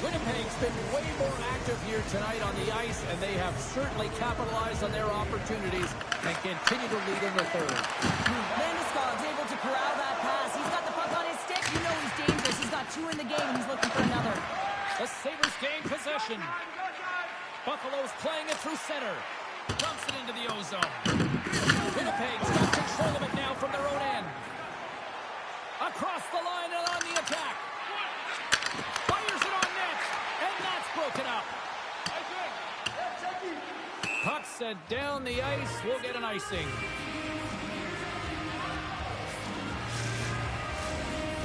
Winnipeg's been way more active here tonight on the ice, and they have certainly capitalized on their opportunities and continue to lead in the third. Landeskog's able to corral that pass. He's got the puck on his stick. You know he's dangerous. He's got two in the game, and he's looking for another. The Sabres gain possession. Buffalo's playing it through center. Dumps it into the O-zone. Winnipeg's got control of it now from their own end. Across the line and on the attack. Fires it on net. And that's broken up. Puck sent down the ice. We'll get an icing.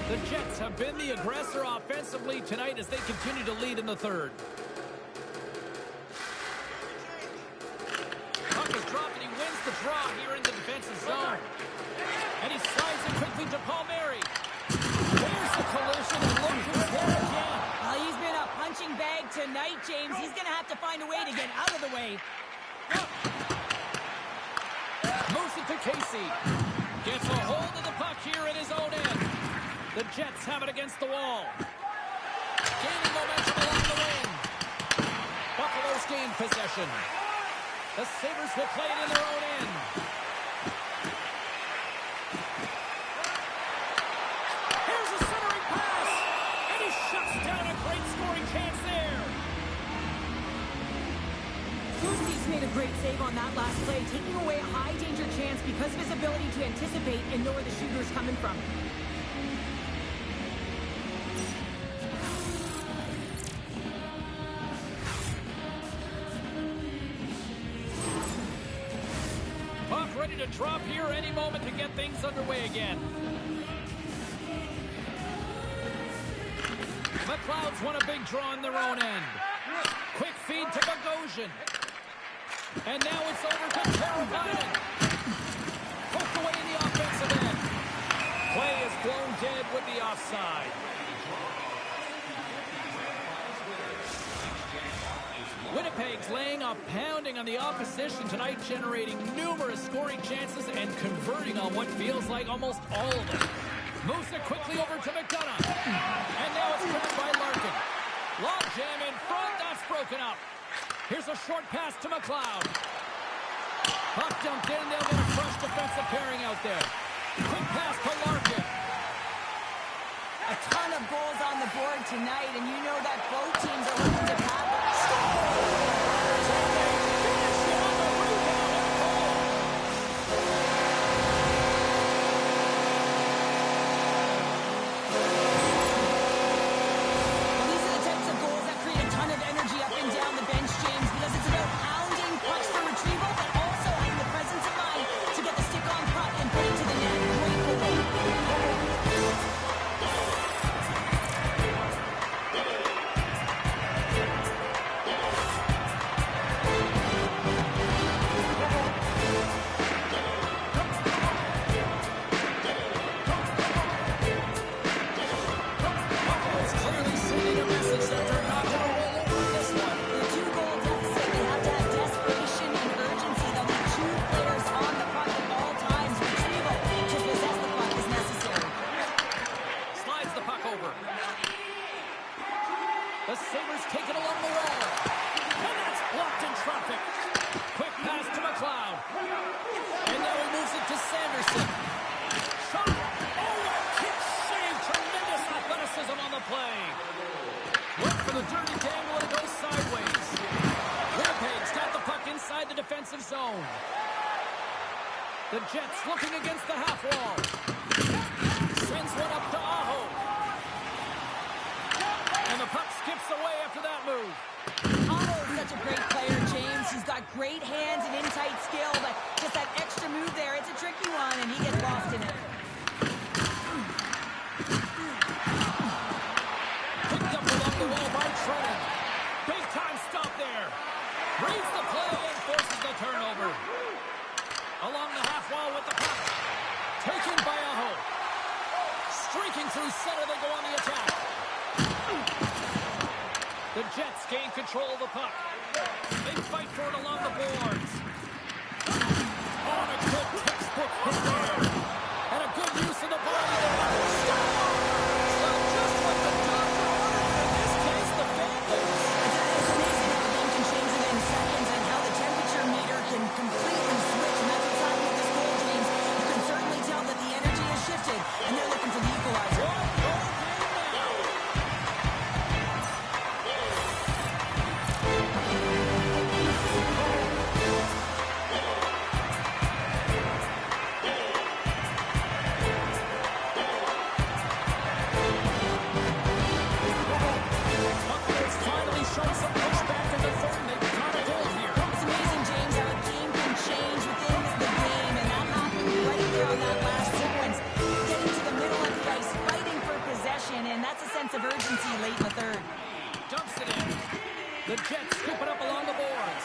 The Jets have been the aggressor offensively tonight as they continue to lead in the third. Puck is dropped and he wins the draw here in the defensive zone. And he slides it quickly to Palmieri. There's the collision and look who's there again. Well, he's been a punching bag tonight, James. He's going to have to find a way to get out of the way. Moves it to Casey. Gets a hold of the puck here in his own end. The Jets have it against the wall. Gaining momentum along the wing. Buffalo's gained possession. The Sabres will play it in their own end. Here's a centering pass. And he shuts down a great scoring chance there. Lucy's made a great save on that last play, taking away a high-danger chance because of his ability to anticipate and know where the shooter's coming from. Puck ready to drop here any moment to get things underway again. McLeod's won a big draw in their own end. Quick feed to Bogosian. And now it's over to Teravainen. Poked away in the offensive end. Play is blown dead with the offside. Winnipeg's laying a pounding on the opposition tonight, generating numerous scoring chances and converting on what feels like almost all of them. Moves it quickly over to McDonough. And now it's cleared by Larkin. Log jam in front, that's broken up. Here's a short pass to McLeod. Puck dumped in, they'll get a fresh defensive pairing out there. Quick pass to Larkin. A ton of goals on the board tonight, and you know that both teams are looking to pass. over. The Sabres take it along the wall. And that's blocked in traffic. Quick pass to McLeod. And now he moves it to Sanderson. Shot. Oh, a kick save. Tremendous athleticism on the play. Went for the dirty dangle and it goes sideways. Winnipeg's got the puck inside the defensive zone. The Jets looking against the half wall. Sends one up to Aho. And the puck skips away after that move. Aho is such a great player, James. He's got great hands and in-tight skill, but just that extra move there, it's a tricky one, and he gets lost in it. Picked up along the wall by Trennan. Big time stop there. Reads the play and forces the turnover. Along the half wall with the puck. Taken by Aho. Streaking through center, they go on the attack. The Jets gain control of the puck. They fight for it along the boards. On a good textbook hit there. And a good use of the body there. So just what the doctor ordered. In this case, the fan moves. It's amazing how the game can change within seconds and how the temperature meter can completely switch. And that's what's happening with this goal, James. You can certainly tell that the energy has shifted, and they're looking for the equalizer. Of urgency late in the third. Dumps it in. The Jets scoop it up along the boards.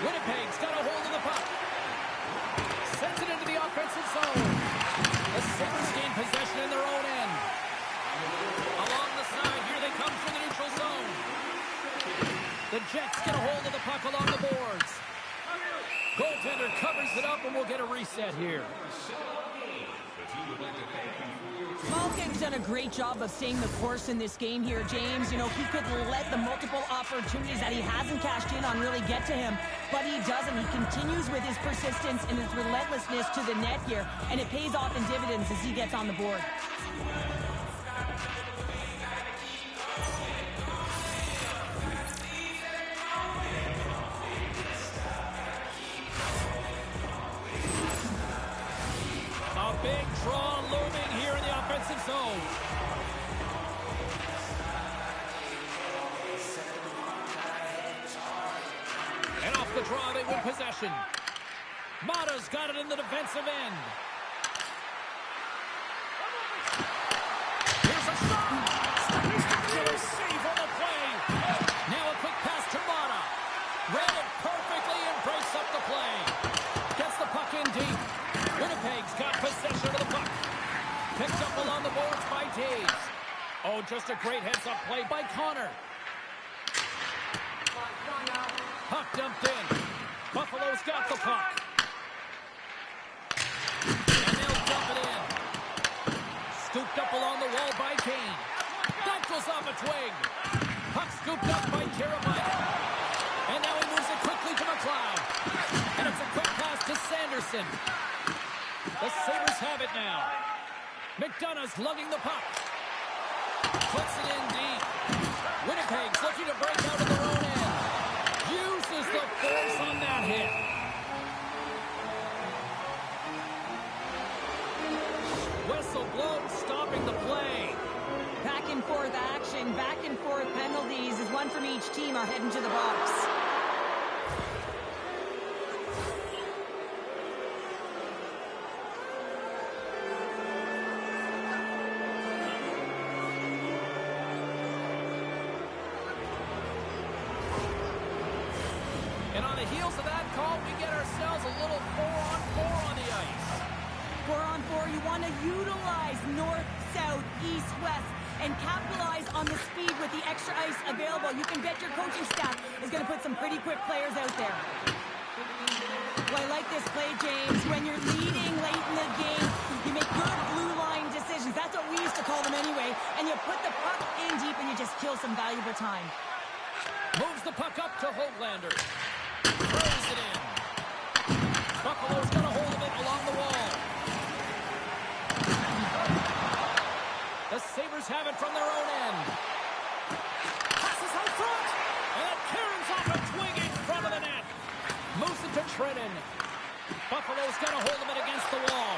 Winnipeg's got a hold of the puck. Sends it into the offensive zone. The Sabres gain possession in their own end. Along the side, here they come from the neutral zone. The Jets get a hold of the puck along the boards. Goaltender covers it up and we'll get a reset here. Malkin's done a great job of staying the course in this game here, James. You know, he could let the multiple opportunities that he hasn't cashed in on really get to him, but he doesn't. He continues with his persistence and his relentlessness to the net here, and it pays off in dividends as he gets on the board. Big draw looming here in the offensive zone. And off the draw, they win possession. Mata's got it in the defensive end. Here's a shot. Spectacular save on the play. Now a quick pass to Mata. Read it perfectly and breaks up the play. Gets the puck in deep. Winnipeg's got possession of the puck. Picked up along the boards by Taves. Oh, just a great heads-up play by Connor. Puck dumped in. Buffalo's got the puck. And they'll dump it in. Scooped up along the wall by Kane. That goes off a twig. Puck scooped up by Jeremiah. And now he moves it quickly to McLeod. And it's a quick pass to Sanderson. The Sabres have it now. McDonough's lugging the puck. Puts it in deep. Winnipeg's looking to break out of their own end. Uses the force on that hit. Whistle blown, stopping the play. Back and forth action, back and forth penalties as one from each team are heading to the box. And on the heels of that call, we get ourselves a little 4-on-4 on the ice. 4-on-4, you want to utilize north, south, east, west, and capitalize on the speed with the extra ice available. You can bet your coaching staff is going to put some pretty quick players out there. Well, I like this play, James. When you're leading late in the game, you make good blue line decisions. That's what we used to call them anyway, and you put the puck in deep and you just kill some valuable time. Moves the puck up to Hoglander. Throws it in. Buffalo's got a hold of it along the wall. The Sabres have it from their own end. Passes out front. And it carries off a twig in front of the net. Moves it to Trennan. Buffalo's got a hold of it against the wall.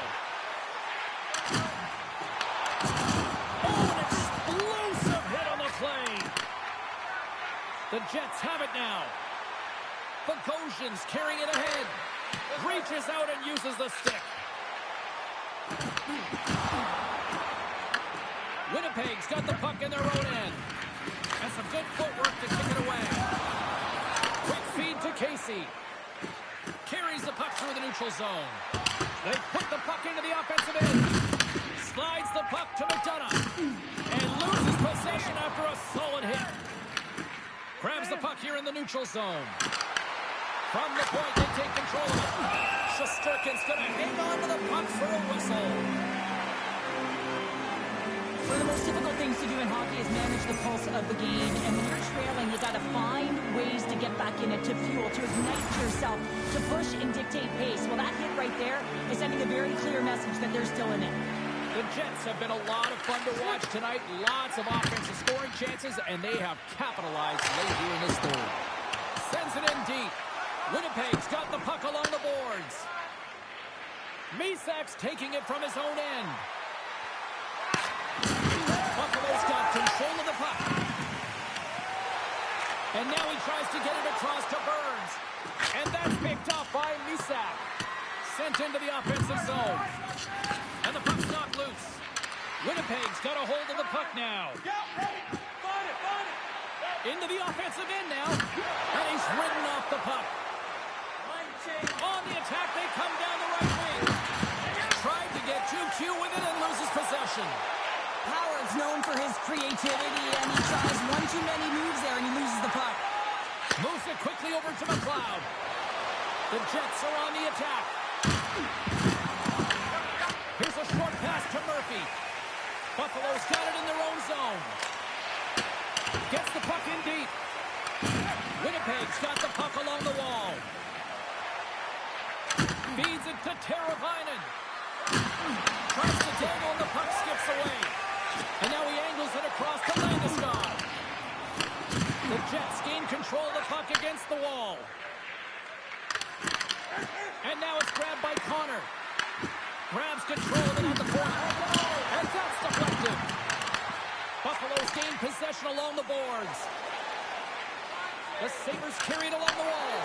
Oh, an explosive hit on the play. The Jets have it now. Bogosian's carrying it ahead. Reaches out and uses the stick. Winnipeg's got the puck in their own end. And some good footwork to kick it away. Quick feed to Casey. Carries the puck through the neutral zone. They put the puck into the offensive end. Slides the puck to McDonough. And loses possession after a solid hit. Grabs the puck here in the neutral zone. From the point, they take control of it. Shesterkin's going to hang on to the puck for a whistle. One of the most difficult things to do in hockey is manage the pulse of the game. And when you're trailing, you got to find ways to get back in it, to fuel, to ignite yourself, to push and dictate pace. Well, that hit right there is sending a very clear message that they're still in it. The Jets have been a lot of fun to watch tonight. Lots of offensive scoring chances, and they have capitalized late here in this third. Sends it in deep. Winnipeg's got the puck along the boards. Misak's taking it from his own end. Buffalo's got control of the puck. And now he tries to get it across to Burns. And that's picked up by Misak. Sent into the offensive zone. And the puck's knocked loose. Winnipeg's got a hold of the puck now. Into the offensive end now. And he's ridden off the puck. On the attack, they come down the right wing. Tried to get 2Q with it and loses possession. Howard's known for his creativity, and he tries one too many moves there, and he loses the puck. Moves it quickly over to McLeod. The Jets are on the attack. Here's a short pass to Murphy. Buffalo's got it in their own zone. Gets the puck in deep. Winnipeg's got the puck along the wall. Feeds it to Teravainen. Tries to dangle and the puck skips away. And now he angles it across to Landeskog. The Jets gain control of the puck against the wall. And now it's grabbed by Connor. Grabs control of it on the point. And that's deflected. Buffalo's gained possession along the boards. The Sabres carry it along the wall.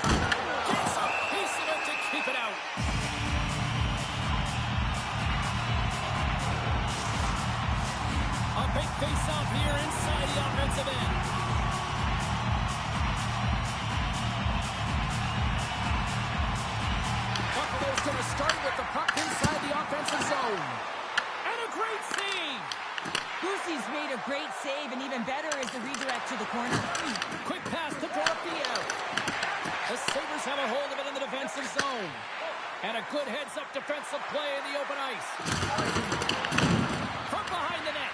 Gets a piece of it to keep it out. A big face-off here inside the offensive end. Buffalo's going to start with the puck inside the offensive zone. And a great save. Lucy's made a great save, and even better is the redirect to the corner. Quick pass to Dorofiev. The Sabres have a hold of it in the defensive zone. And a good heads-up defensive play in the open ice. From behind the net.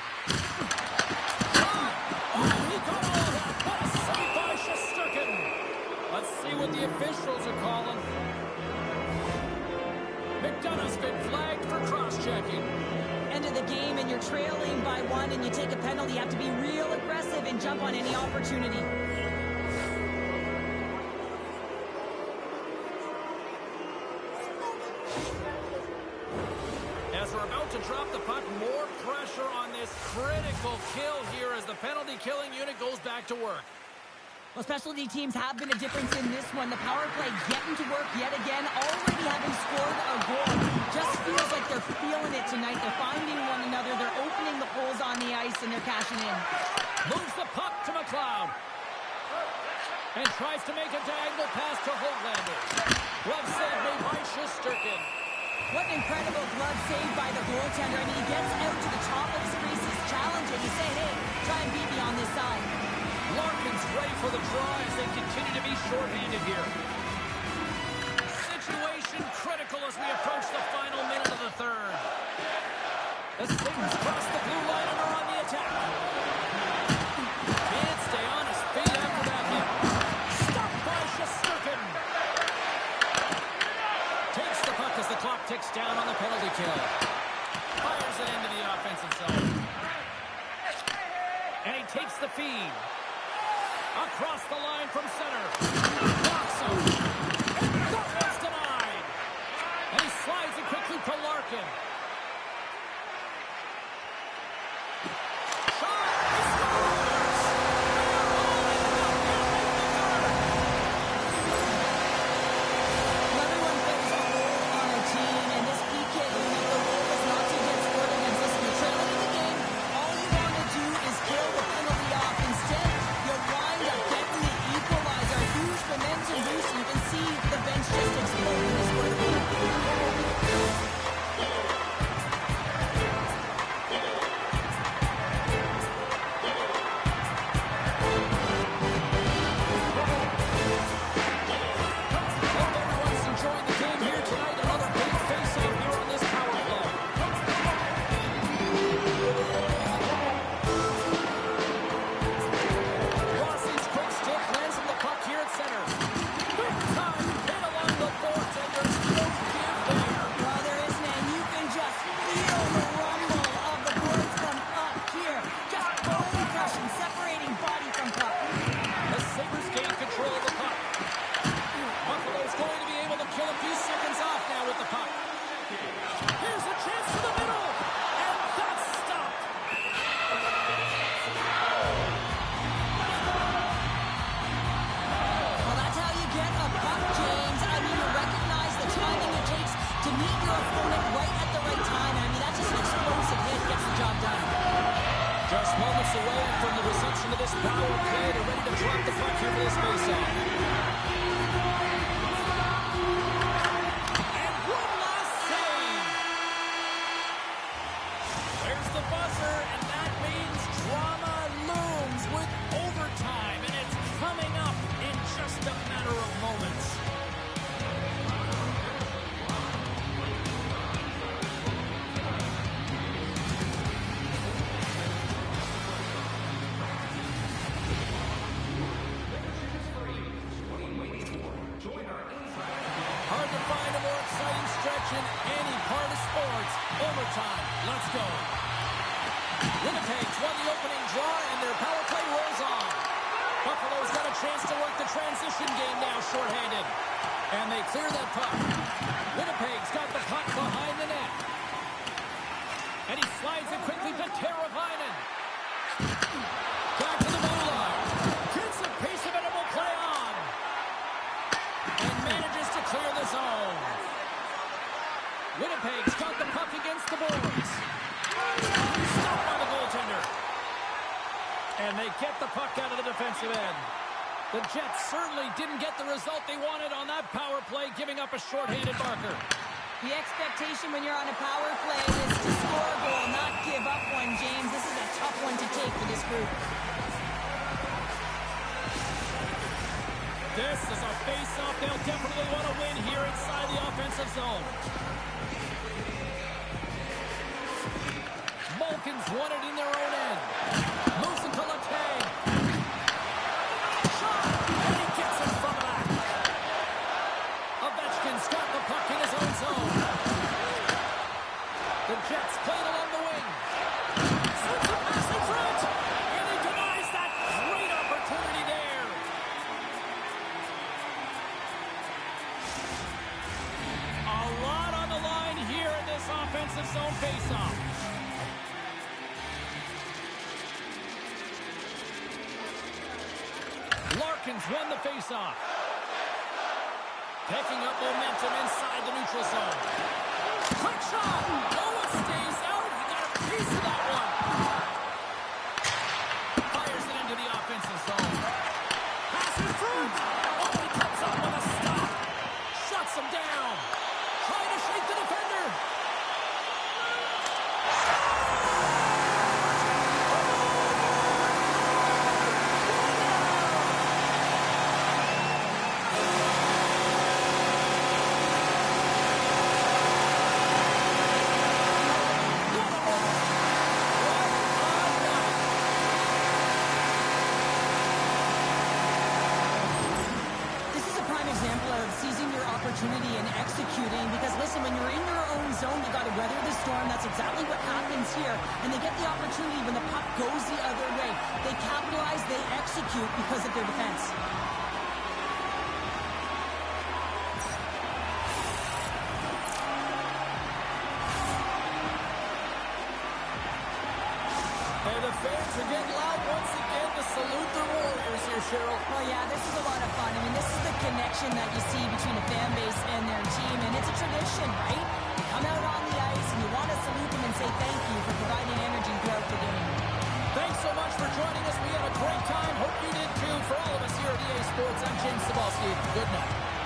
Oh, he got all of that. What a save by Shesterkin. Let's see what the officials are calling. McDonough's been flagged for cross-checking. End of the game, and you're trailing by one, and you take a penalty. You have to be real aggressive and jump on any opportunity. As we're about to drop the puck, more pressure on this critical kill here as the penalty-killing unit goes back to work. Well, specialty teams have been a difference in this one. The power play getting to work yet again, already having scored a goal. Just feels like they're feeling it tonight. They're finding one another. They're opening the holes on the ice, and they're cashing in. Moves the puck to McLeod. And tries to make a diagonal pass to Hoglander. Glove save made by Shesterkin. What an incredible glove save by the goaltender. I mean, he gets out to the top of his creases, challenging. He's saying, hey, try and beat me on this side. Larkin's ready for the draw as they continue to be shorthanded here. Situation critical as we approach the final minute of the third. The Sabres cross the blue line and And he takes the feed. Across the line from center. Blocks him. And that one's denied. And he slides it quickly to Larkin. Away from the reception of this power play. They're ready to drop the puck here for this faceoff. And one last save. There's the buzzer, and that means drama looms with overtime, and it's coming up in just a matter of moments. Overtime. Let's go. Winnipeg's won the opening draw, and their power play rolls on. Buffalo's got a chance to work the transition game now shorthanded. And they clear that puck. Winnipeg's got the puck behind the net. And he slides it quickly to Teravainen. Back to the goal line. Gets a piece of it and will play on. And manages to clear the zone. Winnipeg's got the puck against the boards. Stopped by the goaltender. And they get the puck out of the defensive end. The Jets certainly didn't get the result they wanted on that power play, giving up a shorthanded marker. The expectation when you're on a power play is to score a goal, not give up one, James. This is a tough one to take for this group. This is a face-off they'll definitely want to win here inside the offensive zone. Malkin's won it in their own end. Moves it to Letang. Shot! And he gets in front of that. Ovechkin's got the puck in his own zone. The Jets played along the wing. Sends a pass in front. And he denies that great opportunity there. A lot on the line here in this offensive zone faceoff. Larkin's won the faceoff. Picking up momentum inside the neutral zone. Quick shot! Oh, it stays out. He got a piece of that one. Fires it into the offensive zone. Pass in front. Oh, he comes up with a stop. Shuts him down. Trying to shake the defender. of seizing your opportunity and executing. Because, listen, when you're in your own zone, you got to weather the storm. That's exactly what happens here. And they get the opportunity when the puck goes the other way. They capitalize, they execute because of their defense. And the fans are getting loud once again to salute the Warriors here, Cheryl. Well, yeah, this is a lot of fun. I mean, this is the connection that you see between a fan base and their team, and it's a tradition, right? You come out on the ice, and you want to salute them and say thank you for providing energy throughout the game. Thanks so much for joining us. We had a great time. Hope you did too. For all of us here at EA Sports, I'm James Cebulski. Good night.